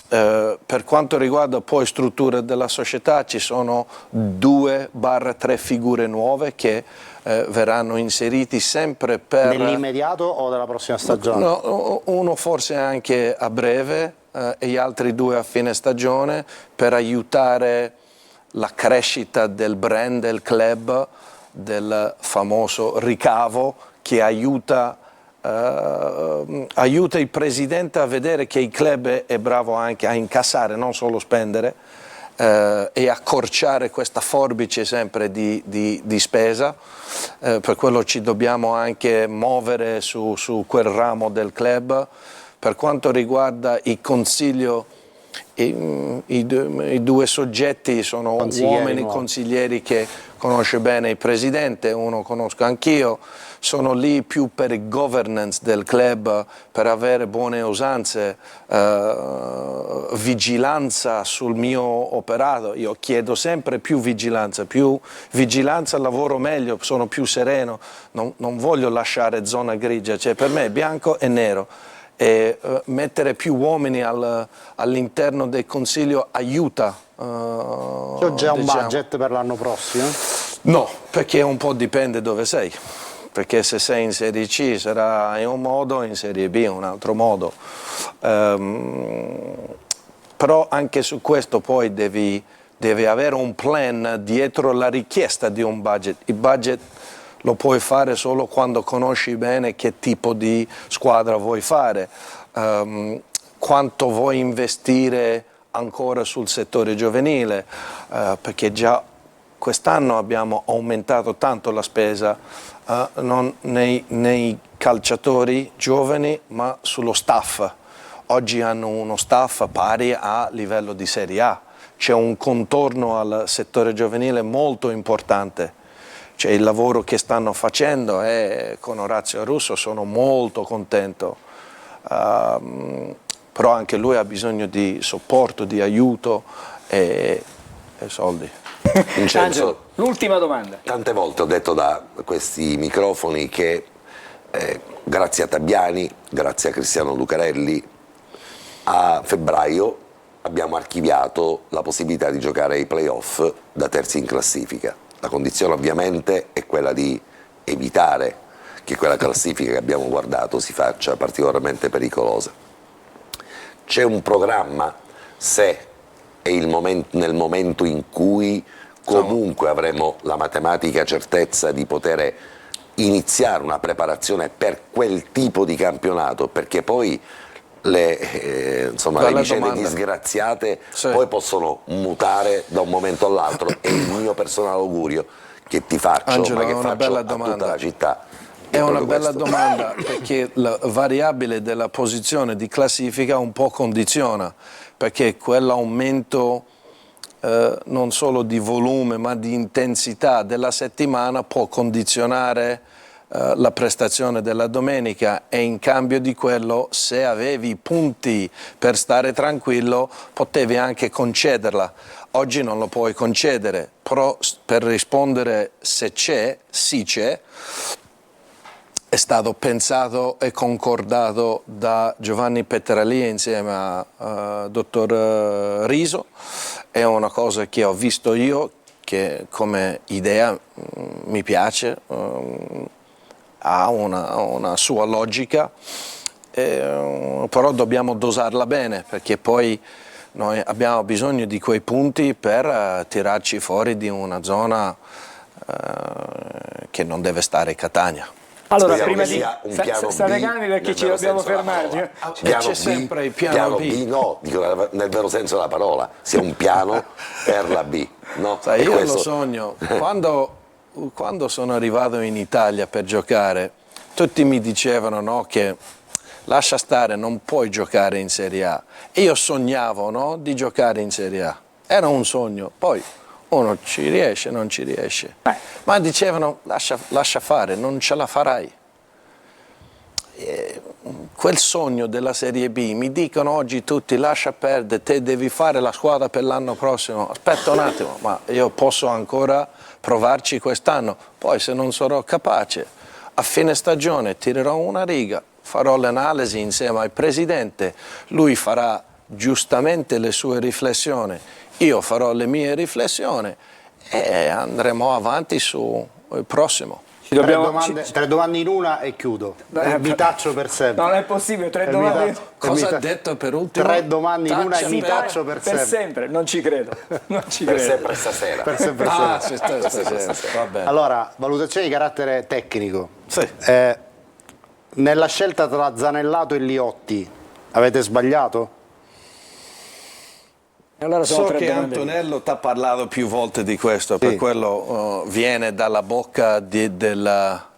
Per quanto riguarda poi struttura della società, ci sono 2-3 figure nuove che verranno inseriti sempre per... Nell'immediato o della prossima stagione? No, uno forse anche a breve e gli altri 2 a fine stagione, per aiutare la crescita del brand del club, del famoso ricavo che aiuta il presidente a vedere che il club è bravo anche a incassare, non solo spendere, e accorciare questa forbice sempre di spesa. Per quello ci dobbiamo anche muovere su quel ramo del club. Per quanto riguarda il consiglio, i 2 soggetti sono uomini consiglieri che conosce bene il presidente, uno conosco anch'io, sono lì più per il governance del club, per avere buone usanze, vigilanza sul mio operato. Io chiedo sempre più vigilanza, lavoro meglio, sono più sereno, non voglio lasciare zona grigia, cioè per me è bianco e nero. E mettere più uomini all'interno del Consiglio aiuta. C'è già un budget per l'anno prossimo? No, perché un po' dipende dove sei, perché se sei in Serie C sarà in un modo, in Serie B in un altro modo. Però anche su questo poi devi avere un plan dietro la richiesta di un budget. Il budget lo puoi fare solo quando conosci bene che tipo di squadra vuoi fare, quanto vuoi investire ancora sul settore giovanile, perché già quest'anno abbiamo aumentato tanto la spesa, non nei calciatori giovani ma sullo staff. Oggi hanno uno staff pari a livello di Serie A, c'è un contorno al settore giovanile molto importante. Cioè, il lavoro che stanno facendo con Orazio Russo sono molto contento, però anche lui ha bisogno di supporto, di aiuto e soldi. Vincenzo, l'ultima domanda. Tante volte ho detto da questi microfoni che grazie a Tabiani, grazie a Cristiano Lucarelli, a febbraio abbiamo archiviato la possibilità di giocare ai playoff da terzi in classifica. La condizione ovviamente è quella di evitare che quella classifica che abbiamo guardato si faccia particolarmente pericolosa. C'è un programma, se è nel momento in cui comunque avremo la matematica certezza di poter iniziare una preparazione per quel tipo di campionato, perché poi le vicende disgraziate poi possono mutare da un momento all'altro. È il mio personale augurio che ti faccio, Angelo, ma che faccio a domanda. tutta la città. È una bella domanda, perché la variabile della posizione di classifica un po' condiziona, perché quell'aumento non solo di volume ma di intensità della settimana può condizionare la prestazione della domenica, e in cambio di quello, se avevi punti per stare tranquillo, potevi anche concederla. Oggi non lo puoi concedere, però per rispondere se c'è, sì c'è, è stato pensato e concordato da Giovanni Petralia insieme a dottor Riso. È una cosa che ho visto io, che come idea mi piace, ha una sua logica, però dobbiamo dosarla bene, perché poi noi abbiamo bisogno di quei punti per tirarci fuori di una zona che non deve stare Catania. Allora, Speriamo prima che di sia un piano state B, calmi perché nel ci vero dobbiamo senso della fermare. parola. C'è sempre il piano B. No, dico nel vero senso della parola, sia un piano per la B. No? Sai, io questo... lo sogno, quando sono arrivato in Italia per giocare, tutti mi dicevano, no, che lascia stare, non puoi giocare in Serie A. E io sognavo, no, di giocare in Serie A. Era un sogno. Poi uno ci riesce, non ci riesce. Ma dicevano lascia fare, non ce la farai. Quel sogno della Serie B, mi dicono oggi tutti lascia perdere, te devi fare la squadra per l'anno prossimo. Aspetta un attimo, ma io posso ancora provarci quest'anno, poi se non sarò capace a fine stagione tirerò una riga, farò l'analisi insieme al presidente, lui farà giustamente le sue riflessioni, io farò le mie riflessioni e andremo avanti sul prossimo. Tre domande in una e chiudo. Vi taccio per sempre. Non è possibile, tre domande. Cosa ha detto per ultimo? 3 domande in una e vi taccio per sempre. Non ci credo. Non ci Per credo. sempre stasera. Per sempre stasera. Va bene. Allora, valutazione di carattere tecnico. Sì. Nella scelta tra Zanellato e Liotti avete sbagliato? Allora sono So tre che domande. Antonello ti ha parlato più volte di questo, per quello viene dalla bocca della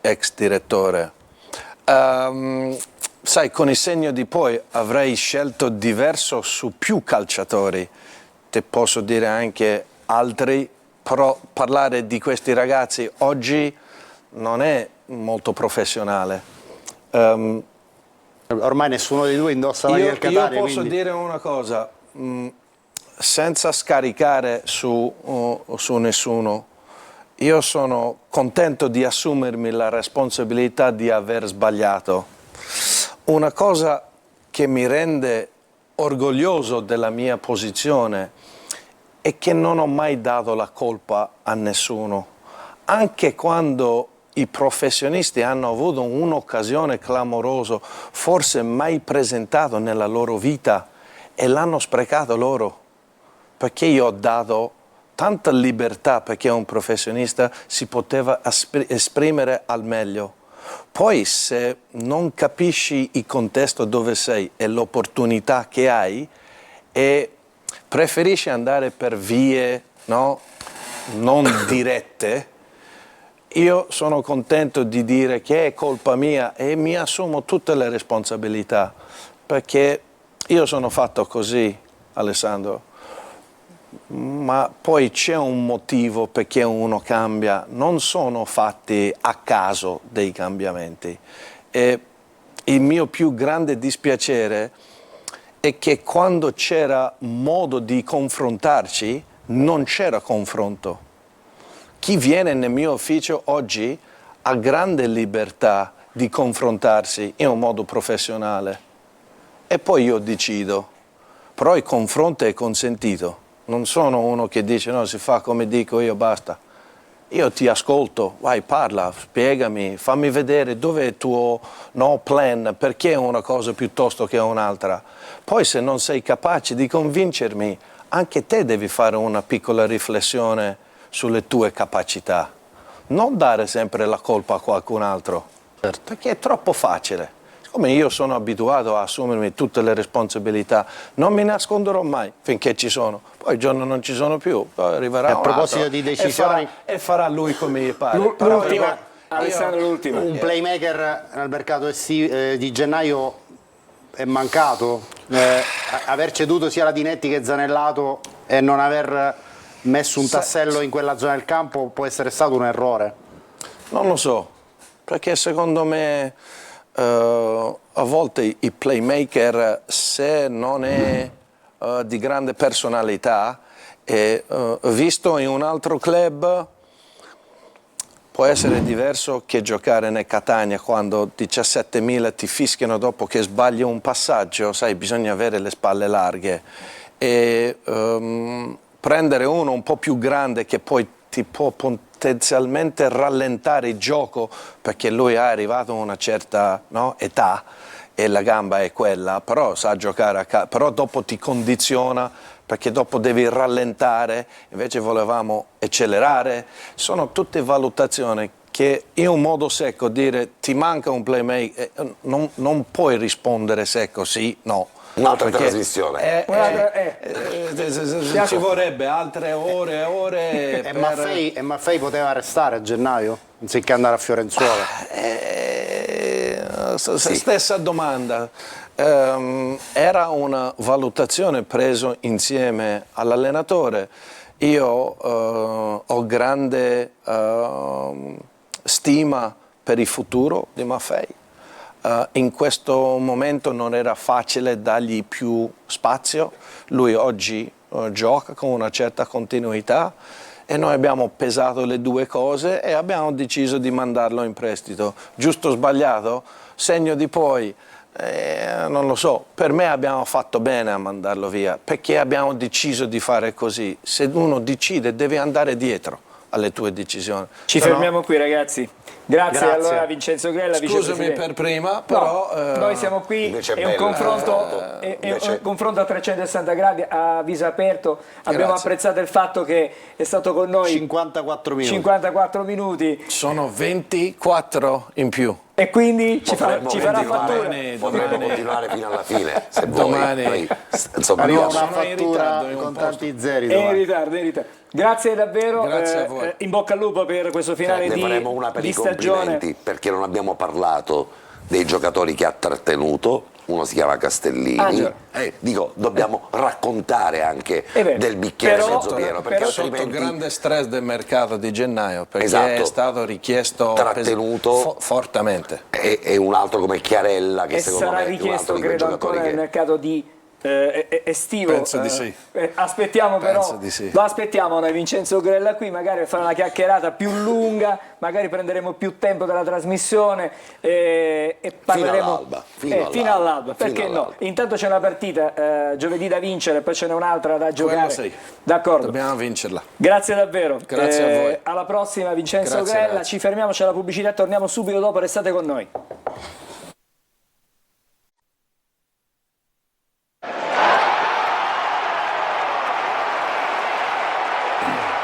ex direttore. Sai, con il segno di poi avrei scelto diverso su più calciatori, ti posso dire anche altri, però parlare di questi ragazzi oggi non è molto professionale. Ormai nessuno dei due indossa la maglia del Catania. Io posso dire una cosa, senza scaricare su nessuno, io sono contento di assumermi la responsabilità di aver sbagliato. Una cosa che mi rende orgoglioso della mia posizione è che non ho mai dato la colpa a nessuno, anche quando i professionisti hanno avuto un'occasione clamorosa, forse mai presentato nella loro vita, e l'hanno sprecato loro, perché io ho dato tanta libertà perché un professionista si poteva esprimere al meglio. Poi se non capisci il contesto dove sei e l'opportunità che hai e preferisci andare per vie, no, non dirette, io sono contento di dire che è colpa mia e mi assumo tutte le responsabilità, perché io sono fatto così, Alessandro, ma poi c'è un motivo perché uno cambia, non sono fatti a caso dei cambiamenti. E il mio più grande dispiacere è che quando c'era modo di confrontarci non c'era confronto. Chi viene nel mio ufficio oggi ha grande libertà di confrontarsi in un modo professionale e poi io decido, però il confronto è consentito, non sono uno che dice no, si fa come dico io, basta. Io ti ascolto, vai, parla, spiegami, fammi vedere dove è il tuo plan, perché una cosa piuttosto che un'altra. Poi se non sei capace di convincermi, anche te devi fare una piccola riflessione sulle tue capacità, non dare sempre la colpa a qualcun altro, perché è troppo facile. Siccome io sono abituato a assumermi tutte le responsabilità, non mi nasconderò mai finché ci sono, poi il giorno non ci sono più, poi arriverà A proposito di decisioni, e farà lui come gli pare. L'ultima, Alessandro, l'ultima. un playmaker nel mercato di gennaio è mancato, aver ceduto sia Latinetti che Zanellato e non aver messo un tassello in quella zona del campo può essere stato un errore? Non lo so, perché secondo me a volte il playmaker, se non è di grande personalità, visto in un altro club può essere diverso che giocare nel Catania quando 17.000 ti fischiano dopo che sbagli un passaggio, sai, bisogna avere le spalle larghe e prendere uno un po' più grande che poi ti può potenzialmente rallentare il gioco perché lui è arrivato a una certa età e la gamba è quella, però sa giocare però dopo ti condiziona perché dopo devi rallentare, invece volevamo accelerare. Sono tutte valutazioni che in un modo secco dire ti manca un playmaker, non puoi rispondere secco sì, no. Un'altra trasmissione. Ci vorrebbe altre ore e Maffei poteva restare a gennaio anziché andare a Fiorenzuola. stessa domanda. Era una valutazione presa insieme all'allenatore. Io ho grande stima per il futuro di Maffei. In questo momento non era facile dargli più spazio. Lui oggi gioca con una certa continuità e noi abbiamo pesato le due cose e abbiamo deciso di mandarlo in prestito. Giusto o sbagliato? Segno di poi. Non lo so, per me abbiamo fatto bene a mandarlo via, perché abbiamo deciso di fare così. Se uno decide deve andare dietro alle tue decisioni. Ci fermiamo qui, ragazzi. Grazie. Allora Vincenzo Grella, scusami per prima, però noi siamo qui, è un confronto, un confronto a 360 gradi a viso aperto. Abbiamo apprezzato il fatto che è stato con noi 54 minuti. 54 minuti. Sono 24 in più. E quindi ci farà fattura. Potremmo continuare fino alla fine, se domani vuoi. Insomma, Arriva una sono in fattura ritardo, con tanti zeri. È in ritardo. Grazie davvero. Grazie a voi. In bocca al lupo per questo finale ne faremo una per di i stagione. complimenti, perché non abbiamo parlato dei giocatori che ha trattenuto. Uno si chiama Castellini. Dico, dobbiamo raccontare anche del bicchiere mezzo pieno, perché sotto grande stress del mercato di gennaio, perché è stato richiesto trattenuto fortemente. E un altro come Chiarella, che secondo sarà me è un richiesto, altro di quei credo, giocatori ancora nel mercato di estivo. Penso di sì. Aspettiamo però, Penso di sì. lo aspettiamo noi Vincenzo Grella qui, magari fare una chiacchierata più lunga, magari prenderemo più tempo della trasmissione e parleremo fino all'alba, perché no? Intanto c'è una partita giovedì da vincere, poi ce n'è un'altra da giocare. Sì. D'accordo. Dobbiamo vincerla. Grazie davvero. Grazie a voi. Alla prossima Vincenzo Grazie, Grella, ragazzi. ci fermiamo, c'è la pubblicità, torniamo subito dopo, restate con noi.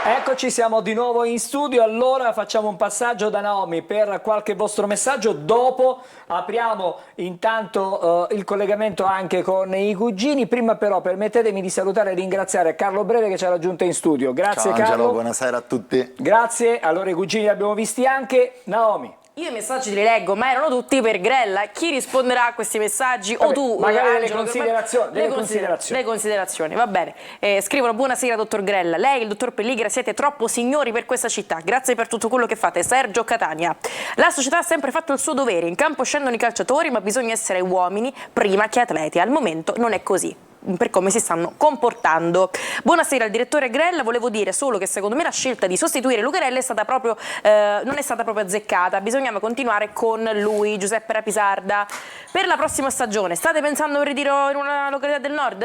Eccoci, siamo di nuovo in studio. Allora facciamo un passaggio da Naomi per qualche vostro messaggio. Dopo apriamo intanto il collegamento anche con i cugini. Prima però permettetemi di salutare e ringraziare Carlo Breve che ci ha raggiunto in studio. Grazie. Ciao, Angelo, Carlo. buonasera a tutti. Grazie. Allora i cugini li abbiamo visti anche. Naomi. Io i messaggi li leggo, ma erano tutti per Grella. Chi risponderà a questi messaggi? Vabbè, O tu, magari Angelo, delle considerazioni. Le considerazioni, va bene. Scrivono: buonasera dottor Grella, lei e il dottor Pelligra siete troppo signori per questa città, grazie per tutto quello che fate. Sergio Catania: la società ha sempre fatto il suo dovere, in campo scendono i calciatori ma bisogna essere uomini prima che atleti, al momento non è così per come si stanno comportando. Buonasera al direttore Grella, volevo dire solo che secondo me la scelta di sostituire Lucarelli è stata proprio, non è stata proprio azzeccata, bisognava continuare con lui. Giuseppe Rapisarda: per la prossima stagione state pensando a un ritiro in una località del nord?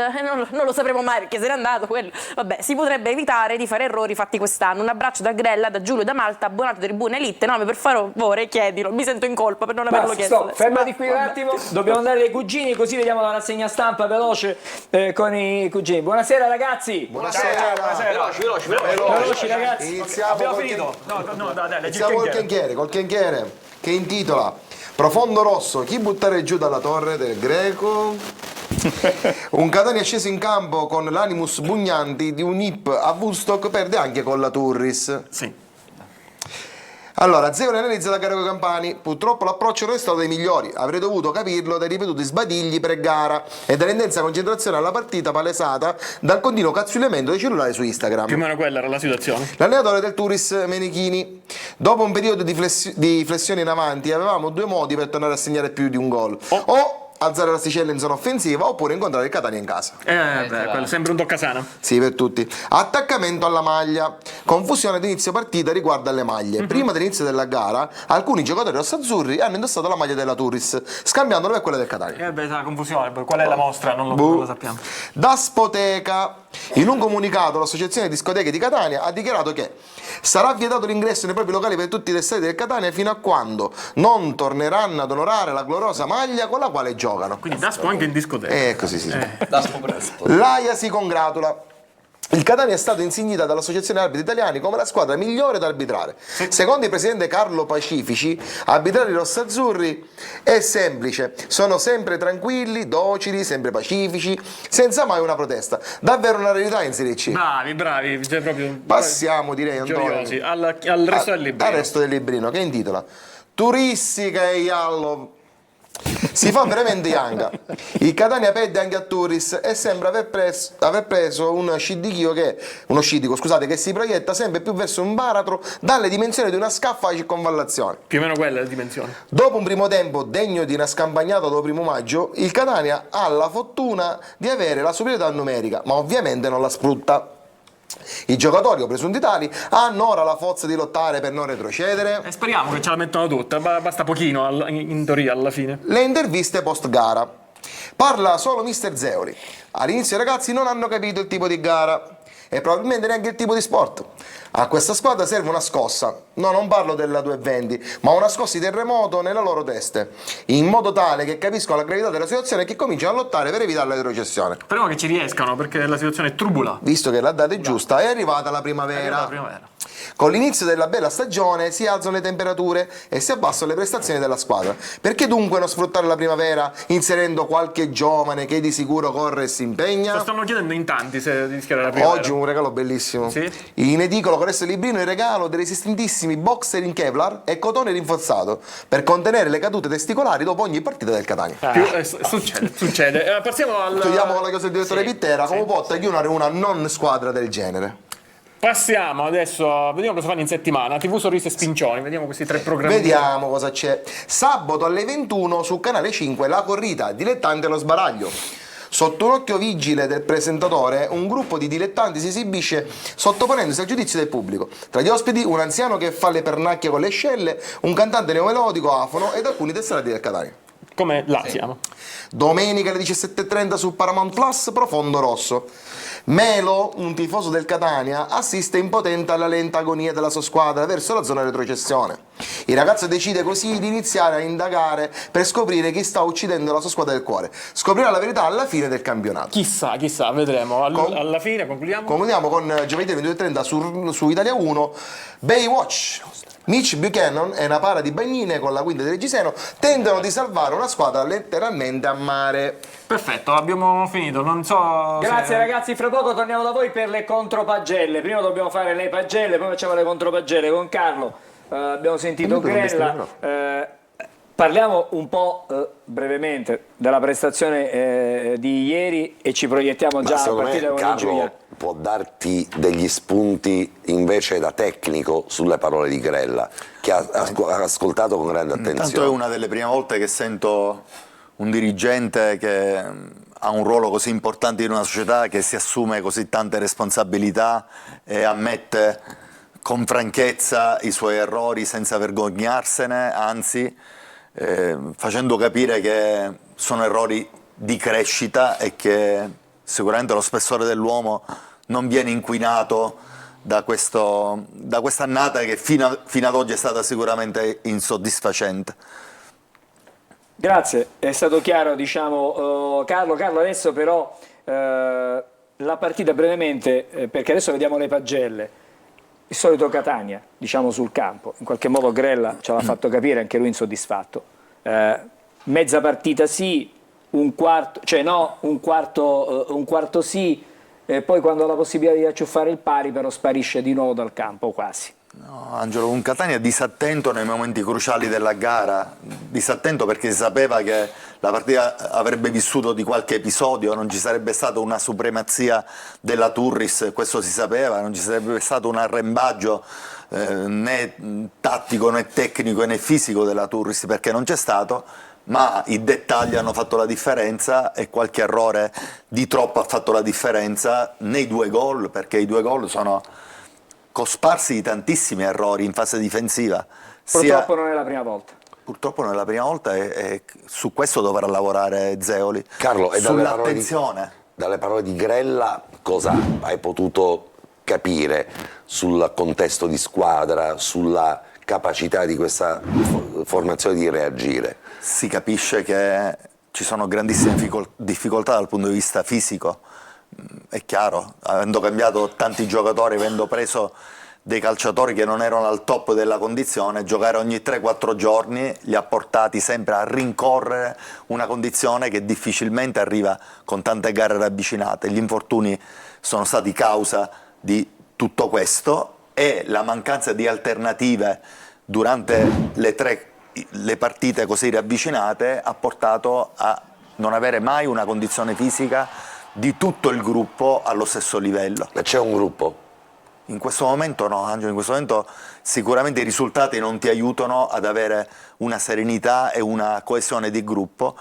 Non lo sapremo mai perché se n'è andato quello. Vabbè, si potrebbe evitare di fare errori fatti quest'anno. Un abbraccio da Grella, da Giulio da Malta, abbonato Tribuna Elite. No, per favore chiedilo, mi sento in colpa per non averlo chiesto. Stop, fermati qui un attimo, dobbiamo andare ai cugini così vediamo la rassegna stampa veloce con i cugini. Buonasera ragazzi. Buonasera. Veloci ragazzi. Iniziamo Abbiamo col finito. Iniziamo col Kenchiere che intitola Profondo rosso, chi buttare giù dalla torre del Greco? Un Catania sceso in campo con l'animus bugnanti di un hip a Woodstock perde anche con la Turris. Sì. Allora, Zeoli analizza la gara con Campani. Purtroppo l'approccio non è stato dei migliori. Avrei dovuto capirlo dai ripetuti sbadigli pre-gara e dall'intensa concentrazione alla partita palesata dal continuo cazzulamento dei cellulari su Instagram. Più o meno quella era la situazione. L'allenatore del Turris Menichini: dopo un periodo di flessione in avanti avevamo due modi per tornare a segnare più di un gol. O alzare l'asticella in zona offensiva oppure incontrare il Catania in casa. Quello sembra un toccasana. Sì, per tutti. Attaccamento alla maglia. Confusione ad inizio partita riguardo alle maglie. Prima dell'inizio della gara, alcuni giocatori rossazzurri hanno indossato la maglia della Turris, scambiandola per quella del Catania. La confusione, qual è la mostra? Non lo sappiamo. Da Spoteca. In un comunicato l'associazione discoteche di Catania ha dichiarato che sarà vietato l'ingresso nei propri locali per tutti gli stadi del Catania fino a quando non torneranno ad onorare la gloriosa maglia con la quale giocano. Quindi Daspo anche in discoteca. Così sì. L'AIA si congratula. Il Catania è stato insignito dall'Associazione Arbitri Italiani come la squadra migliore da arbitrare. Secondo il presidente Carlo Pacifici, arbitrare i rossazzurri è semplice, sono sempre tranquilli, docili, sempre pacifici, senza mai una protesta. Davvero una rarità in Serie C. Bravi, cioè proprio Passiamo, direi, Antonio, gioiosi al resto del librino. al resto del librino, che intitola Turistica e Iallo. Si fa veramente Yanga. Il Catania perde anche a Turris e sembra aver preso uno scidichio scusate, che si proietta sempre più verso un baratro dalle dimensioni di una scaffa a circonvallazione. Più o meno quella è la dimensione. Dopo un primo tempo degno di una scampagnata dopo primo maggio, il Catania ha la fortuna di avere la superiorità numerica, ma ovviamente non la sfrutta. I giocatori o presunti tali hanno ora la forza di lottare per non retrocedere. E speriamo che ce la mettano tutta, basta pochino in teoria alla fine. Le interviste post gara. Parla solo mister Zeoli. All'inizio i ragazzi non hanno capito il tipo di gara e probabilmente neanche il tipo di sport. A questa squadra serve una scossa, no, non parlo della 220, ma una scossa di terremoto nella loro teste, in modo tale che capiscono la gravità della situazione e che cominciano a lottare per evitare la retrocessione. Speriamo che ci riescano, perché la situazione è trubula. Visto che la data è giusta, è arrivata la primavera. Con l'inizio della bella stagione si alzano le temperature e si abbassano le prestazioni della squadra. Perché dunque non sfruttare la primavera inserendo qualche giovane che di sicuro corre e si impegna? Lo stanno chiedendo in tanti se di schierare la primavera. Oggi un regalo bellissimo. Sì? In edicola con questo librino il regalo dei resistentissimi boxer in Kevlar e cotone rinforzato per contenere le cadute testicolari dopo ogni partita del Catania. Succede. Passiamo al... Chiudiamo con la cosa del direttore Pittera, come può tagliare una non squadra del genere? Passiamo adesso, vediamo cosa fanno in settimana. TV Sorrisi e Spincioni, vediamo questi 3 programmi. Vediamo cosa c'è. Sabato alle 21 su Canale 5 la corrida dilettanti allo sbaraglio. Sotto un occhio vigile del presentatore, un gruppo di dilettanti si esibisce sottoponendosi al giudizio del pubblico. Tra gli ospiti un anziano che fa le pernacchie con le ascelle, un cantante neomelodico afono ed alcuni tesserati del Catania. Come là siamo. Domenica alle 17:30 su Paramount Plus, Profondo Rosso. Melo, un tifoso del Catania, assiste impotente alla lenta agonia della sua squadra verso la zona retrocessione. Il ragazzo decide così di iniziare a indagare per scoprire chi sta uccidendo la sua squadra del cuore. Scoprirà la verità alla fine del campionato. Chissà, vedremo. Alla fine concludiamo. Concludiamo con giovedì alle 22:30 su Italia 1, Baywatch. Mitch Buchanan e una para di bagnine con la guida di Reggiseno tentano di salvare una squadra letteralmente a mare. Perfetto, abbiamo finito. Non so. Grazie ragazzi, fra poco torniamo da voi per le contropagelle. Prima dobbiamo fare le pagelle, poi facciamo le contropagelle con Carlo. Abbiamo sentito Grella. Parliamo un po' brevemente della prestazione di ieri e ci proiettiamo già a partire con Carlo Giulia. può darti degli spunti invece da tecnico sulle parole di Grella, che ha ascoltato con grande attenzione. Intanto è una delle prime volte che sento un dirigente che ha un ruolo così importante in una società, che si assume così tante responsabilità e ammette con franchezza i suoi errori senza vergognarsene, anzi facendo capire che sono errori di crescita e che sicuramente lo spessore dell'uomo non viene inquinato da questa annata che fino ad oggi è stata sicuramente insoddisfacente. Grazie, è stato chiaro, diciamo, Carlo. Adesso però la partita brevemente, perché adesso vediamo le pagelle. Il solito Catania, diciamo, sul campo. In qualche modo Grella ce l'ha fatto capire, anche lui insoddisfatto. Mezza partita sì, un quarto sì, poi quando ha la possibilità di acciuffare il pari però sparisce di nuovo dal campo, quasi. No, Angelo, un Catania disattento nei momenti cruciali della gara, disattento perché si sapeva che la partita avrebbe vissuto di qualche episodio, non ci sarebbe stata una supremazia della Turris, questo si sapeva, non ci sarebbe stato un arrembaggio né tattico né tecnico né fisico della Turris, perché non c'è stato, ma i dettagli hanno fatto la differenza e qualche errore di troppo ha fatto la differenza nei 2 gol, perché i 2 gol sono cosparsi di tantissimi errori in fase difensiva. Purtroppo non è la prima volta. Purtroppo non è la prima volta e su questo dovrà lavorare Zeoli. Carlo, e sull'attenzione. Dalle parole di Grella cosa hai potuto capire sul contesto di squadra, sulla capacità di questa formazione di reagire? Si capisce che ci sono grandissime difficoltà dal punto di vista fisico. È chiaro, avendo cambiato tanti giocatori, avendo preso dei calciatori che non erano al top della condizione, giocare ogni 3-4 giorni li ha portati sempre a rincorrere una condizione che difficilmente arriva con tante gare ravvicinate. Gli infortuni sono stati causa di tutto questo e la mancanza di alternative durante le 3 le partite così ravvicinate ha portato a non avere mai una condizione fisica di tutto il gruppo allo stesso livello. Ma c'è un gruppo? In questo momento no, Angelo, in questo momento sicuramente i risultati non ti aiutano ad avere una serenità e una coesione di gruppo.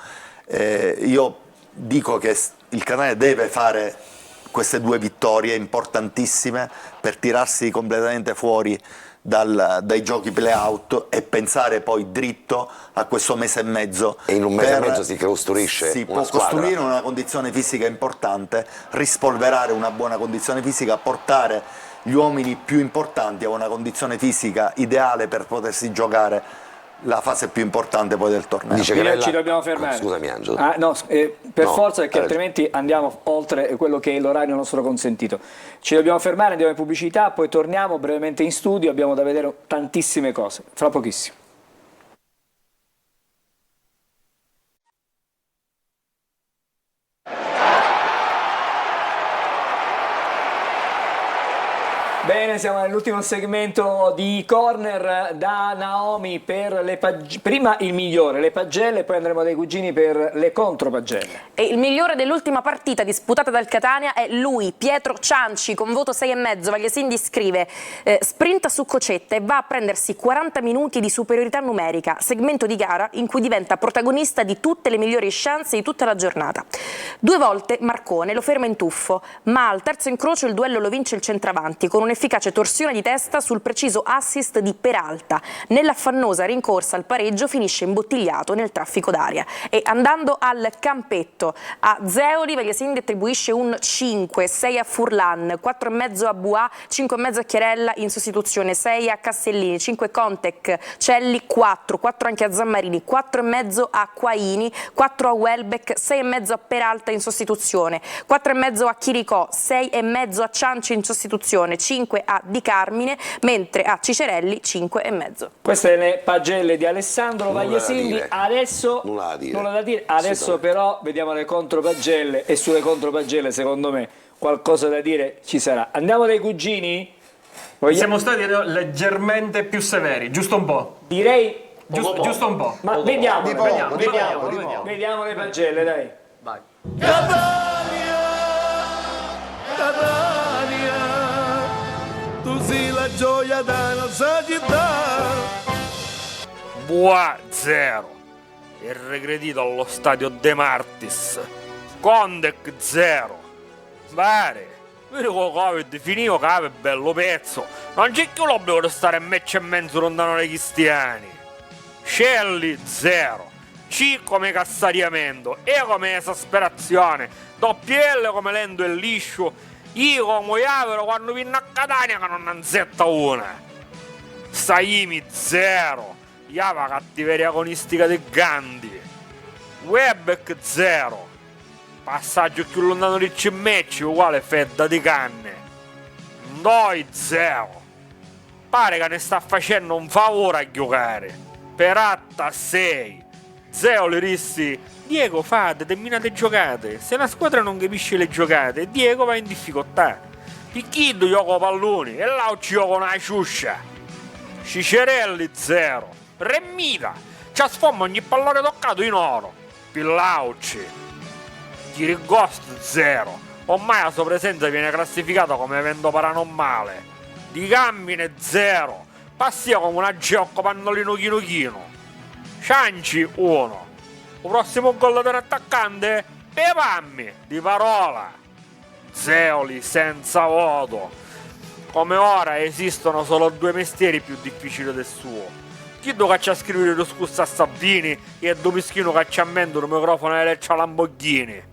Io dico che il Catania deve fare queste 2 vittorie importantissime per tirarsi completamente fuori dai giochi play-out e pensare poi dritto a questo mese e mezzo. E in un mese e mezzo si costruisce si una può squadra. costruire una condizione fisica importante, rispolverare una buona condizione fisica, portare gli uomini più importanti a una condizione fisica ideale per potersi giocare la fase più importante poi del torneo. Dice Io Garella- ci dobbiamo fermare. Scusami Angelo. Per No, forza, perché hai ragione. altrimenti andiamo oltre quello che è l'orario nostro consentito. Ci dobbiamo fermare, andiamo in pubblicità, poi torniamo brevemente in studio, abbiamo da vedere tantissime cose, fra pochissimo. Bene, siamo nell'ultimo segmento di Corner da Naomi per le prima il migliore, le pagelle, poi andremo dai cugini per le contropagelle. E il migliore dell'ultima partita disputata dal Catania è lui, Pietro Cianci, con voto 6,5. Vagliasindi scrive: sprinta su Cocetta e va a prendersi 40 minuti di superiorità numerica, segmento di gara in cui diventa protagonista di tutte le migliori chance di tutta la giornata. 2 volte Marcone lo ferma in tuffo, ma al terzo incrocio il duello lo vince il centravanti con un'efficace torsione di testa sul preciso assist di Peralta. Nell'affannosa rincorsa al pareggio finisce imbottigliato nel traffico d'aria. E andando al campetto, a Zeoli Vagliasindi attribuisce un 5, 6 a Furlan, 4,5 a Buà, 5,5 a Chiarella in sostituzione, 6 a Castellini, 5 Contec, Celli 4 anche a Zammarini, 4,5 a Quaini, 4 a Welbeck, 6,5 a Peralta in sostituzione, 4,5 a Chiricò, 6,5 a Cianci in sostituzione, 5 a Di Carmine, mentre a Cicerelli 5,5. Queste le pagelle di Alessandro Nulla da Vagliasindi. dire. Adesso Nulla da dire. nulla da dire. Adesso Assolutamente. però vediamo le contropagelle e sulle contropagelle secondo me qualcosa da dire ci sarà. Andiamo dai cugini? Siamo stati leggermente più severi, giusto un po'. Direi Giusto un po'. ma vediamo, Di poco. vediamo le pagelle, dai. Tu sei la gioia della nostra città. Buà 0, il regredito allo stadio De Martis. Condec 0. Pare, vedi con Covid finivo che è bello pezzo. Non c'è più l'obbligo di stare match e mezzo lontano dai cristiani. Celli 0. C come cassariamento, E come esasperazione, WL come lento e liscio, I come Iavero quando vinno a Catania che non anzetta una. Saimi 0. Iava cattiveria agonistica di Gandhi. Webeck 0. Passaggio più lontano di Cimmecci, uguale fedda di canne. Noi 0. Pare che ne sta facendo un favore a giocare. Peratta 6. Zeoli rissi. Diego fa determinate giocate. Se la squadra non capisce le giocate, Diego va in difficoltà. Picchiddo gioco palloni e là ci gioco una ciuscia. Cicerelli 0. Remmita, ci sfomma ogni pallone toccato in oro. Pillauci. Chirigost 0. Ormai la sua presenza viene classificata come evento paranormale. Di Cammine 0. Passia come una geocco pannolino chino. Cianci 1. Il prossimo gol dell'attaccante Pepammi di parola. Zeoli senza voto. Come ora esistono solo 2 mestieri più difficili del suo. Chi do caccia a scrivere lo scusa a Sabini e do mischino cacciamento il microfono e leccia Lamborghini.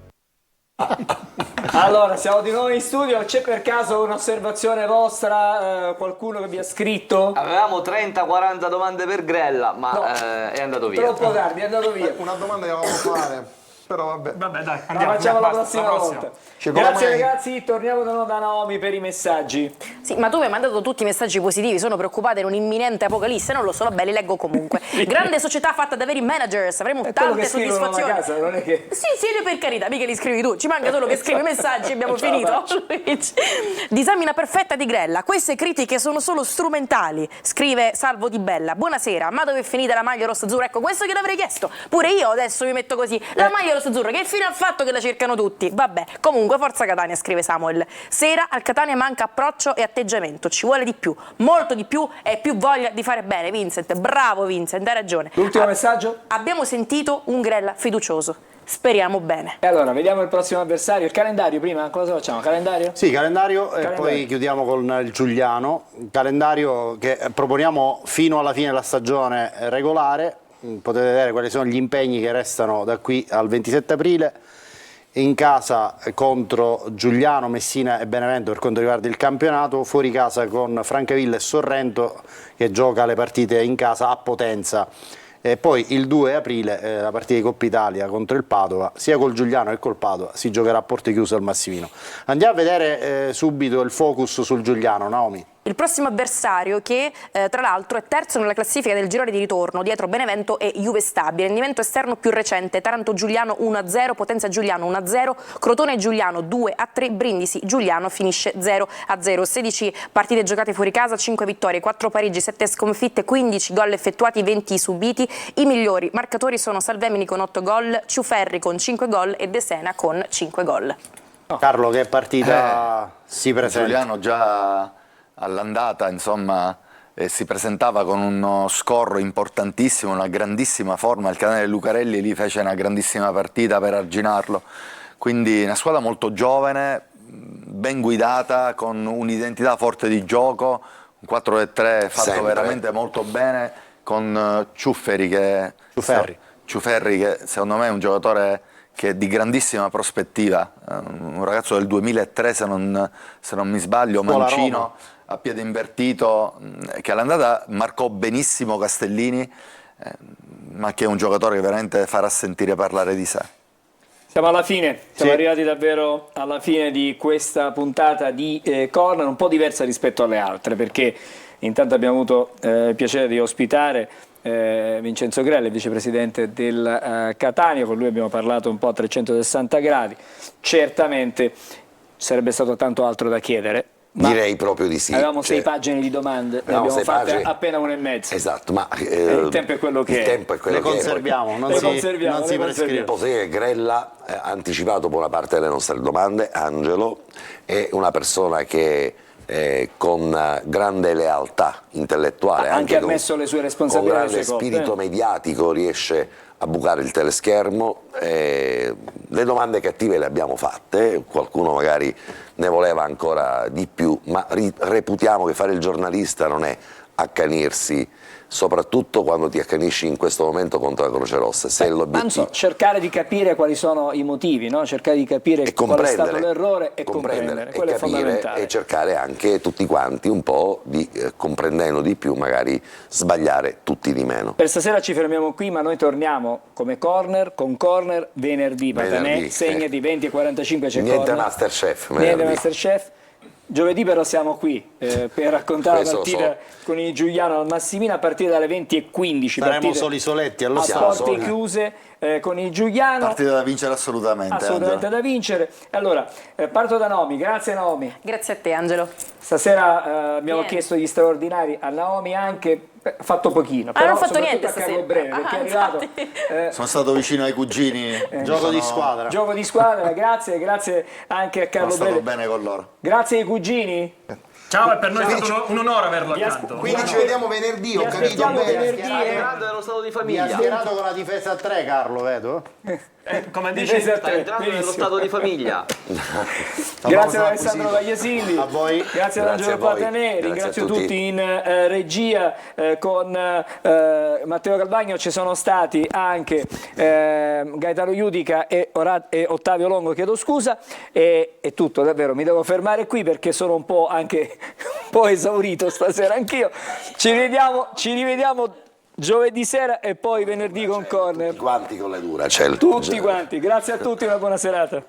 Allora, siamo di nuovo in studio. C'è per caso un'osservazione vostra? Qualcuno che vi ha scritto? Avevamo 30-40 domande per Grella, ma No. è andato via. Troppo tardi, è andato via. Una domanda che volevamo fare. Però vabbè. Vabbè, dai, La andiamo. facciamo la basta, prossima volta. Cioè, Grazie come mai- ragazzi, torniamo da Naomi per i messaggi. Sì, ma tu mi hai mandato tutti i messaggi positivi, sono preoccupata in un'imminente apocalisse, non lo so, vabbè, li leggo comunque. Grande società fatta da veri managers, avremo È quello tante che scrivono alla soddisfazioni. casa, non è che... Sì, per carità, mica li scrivi tu, ci manca solo che scrivi i messaggi e abbiamo Ciao, finito. faccio. Luigi. Disamina perfetta di Grella, queste critiche sono solo strumentali, scrive Salvo Di Bella. Buonasera, ma dove è finita la maglia rossa-azzurra? Ecco, questo che l'avrei chiesto, pure io adesso mi metto così. La maglia rossa-azzurra, che fine ha fatto che la cercano tutti? Vabbè, comunque forza Catania, scrive Samuel. Sera al Catania manca approccio e atteggiamento, ci vuole di più, molto di più e più voglia di fare bene. Vincent, bravo Vincent, hai ragione. L'ultimo messaggio? Abbiamo sentito un Grella fiducioso, speriamo bene. E allora, vediamo il prossimo avversario. Il calendario prima, cosa facciamo? Calendario? Sì, calendario e Calendario. poi chiudiamo con il Giuliano, calendario che proponiamo fino alla fine della stagione regolare. Potete vedere quali sono gli impegni che restano da qui al 27 aprile. In casa contro Giuliano, Messina e Benevento per quanto riguarda il campionato, fuori casa con Francavilla e Sorrento che gioca le partite in casa a Potenza. E poi il 2 aprile la partita di Coppa Italia contro il Padova, sia col Giuliano che col Padova si giocherà a porte chiuse al Massimino. Andiamo a vedere subito il focus sul Giuliano, Naomi. Il prossimo avversario che tra l'altro è terzo nella classifica del girone di ritorno dietro Benevento e Juve Stabile. Rendimento esterno più recente: Taranto Giuliano 1-0, Potenza Giuliano 1-0, Crotone Giuliano 2-3, Brindisi Giuliano finisce 0-0. 16 partite giocate fuori casa, 5 vittorie, 4 pareggi, 7 sconfitte, 15 gol effettuati, 20 subiti. I migliori marcatori sono Salvemini con 8 gol, Ciuferri con 5 gol e De Sena con 5 gol. Carlo, che partita si presenta? Giuliano già all'andata, insomma, si presentava con uno score importantissimo, una grandissima forma. Il canale Lucarelli lì fece una grandissima partita per arginarlo. Quindi una squadra molto giovane, ben guidata, con un'identità forte di gioco, un 4-3 fatto Sempre. veramente molto bene, con Ciuferri che secondo me è un giocatore che è di grandissima prospettiva, un ragazzo del 2003 se non mi sbaglio, Scuola mancino, Roma. a piede invertito, che all'andata marcò benissimo Castellini, ma che è un giocatore che veramente farà sentire parlare di sé. Siamo alla fine, siamo Sì. arrivati davvero alla fine di questa puntata di Corner, un po' diversa rispetto alle altre, perché intanto abbiamo avuto il piacere di ospitare Vincenzo Grella, il vicepresidente del Catania. Con lui abbiamo parlato un po' a 360 gradi. Certamente sarebbe stato tanto altro da chiedere. Ma Direi proprio di sì. avevamo Cioè, 6 pagine di domande, ne avevamo abbiamo 6 fatte pagine. appena 1,5. Esatto, ma il tempo è quello che il è. tempo è quello Le che è. conserviamo, non Le si conserviamo, le prescrive. conserviamo. Posso dire che Grella ha anticipato buona parte delle nostre domande. Angelo è una persona che con grande lealtà intellettuale, Ha anche con- ammesso le sue con responsabilità grande nelle sue colpe, spirito mediatico riesce a bucare il teleschermo. Le domande cattive le abbiamo fatte, qualcuno magari ne voleva ancora di più, ma reputiamo che fare il giornalista non è accanirsi, soprattutto quando ti accanisci in questo momento contro la Croce Rossa. Se è l'obiettivo. Anzi, cercare di capire quali sono i motivi, no? Cercare di capire E qual è stato comprendere, l'errore e comprendere, quello e è capire fondamentale. e cercare anche tutti quanti un po' di, comprendendo di più, magari sbagliare tutti di meno. Per stasera ci fermiamo qui, ma noi torniamo come Corner, con Corner venerdì. Venerdì, Segnati 20:45 c'è Niente Corner. Masterchef, Niente venerdì. Masterchef. Giovedì però siamo qui per raccontare la Questo lo partita con il Giuliano al Massimino a partire dalle 20:15. Saremo partite soli soletti, allora a Siamo porte soli. chiuse con il Giuliano. Partita da vincere assolutamente. Assolutamente Angelo. da vincere. Allora, parto da Naomi. Grazie Naomi. Grazie a te Angelo. Stasera abbiamo Niente. chiesto gli straordinari a Naomi, anche fatto pochino. Ah, non ho però fatto niente soprattutto a Carlo stasera. Breve, perché Ah, è arrivato. infatti. Sono stato vicino ai cugini. Gioco di squadra. Gioco di squadra, grazie anche a Sono Carlo stato Breve. bene con loro. Grazie ai cugini. Ciao, e per noi è stato un onore averlo accanto. Quindi ci vediamo venerdì, ho Vi capito aspettiamo bene. venerdì. dello stato di Mi ha famiglia. schierato con la difesa a 3, Carlo, vedo. Come dici, Difesa a Sta tre, entrando nello benissimo. stato di famiglia. Grazie ad Alessandro Vagliesilli, A voi. grazie ad Grazie Angelo a voi. Patanè, Grazie ringrazio a tutti. tutti in regia con Matteo Calvagno. Ci sono stati anche Gaetano Iudica e Ottavio Longo, chiedo scusa, e è tutto davvero, mi devo fermare qui perché sono un po' anche un po' esaurito stasera anch'io. Ci rivediamo giovedì sera e poi venerdì con Corner. Tutti quanti con le Duracell. Tutti quanti, grazie a tutti, una buona serata.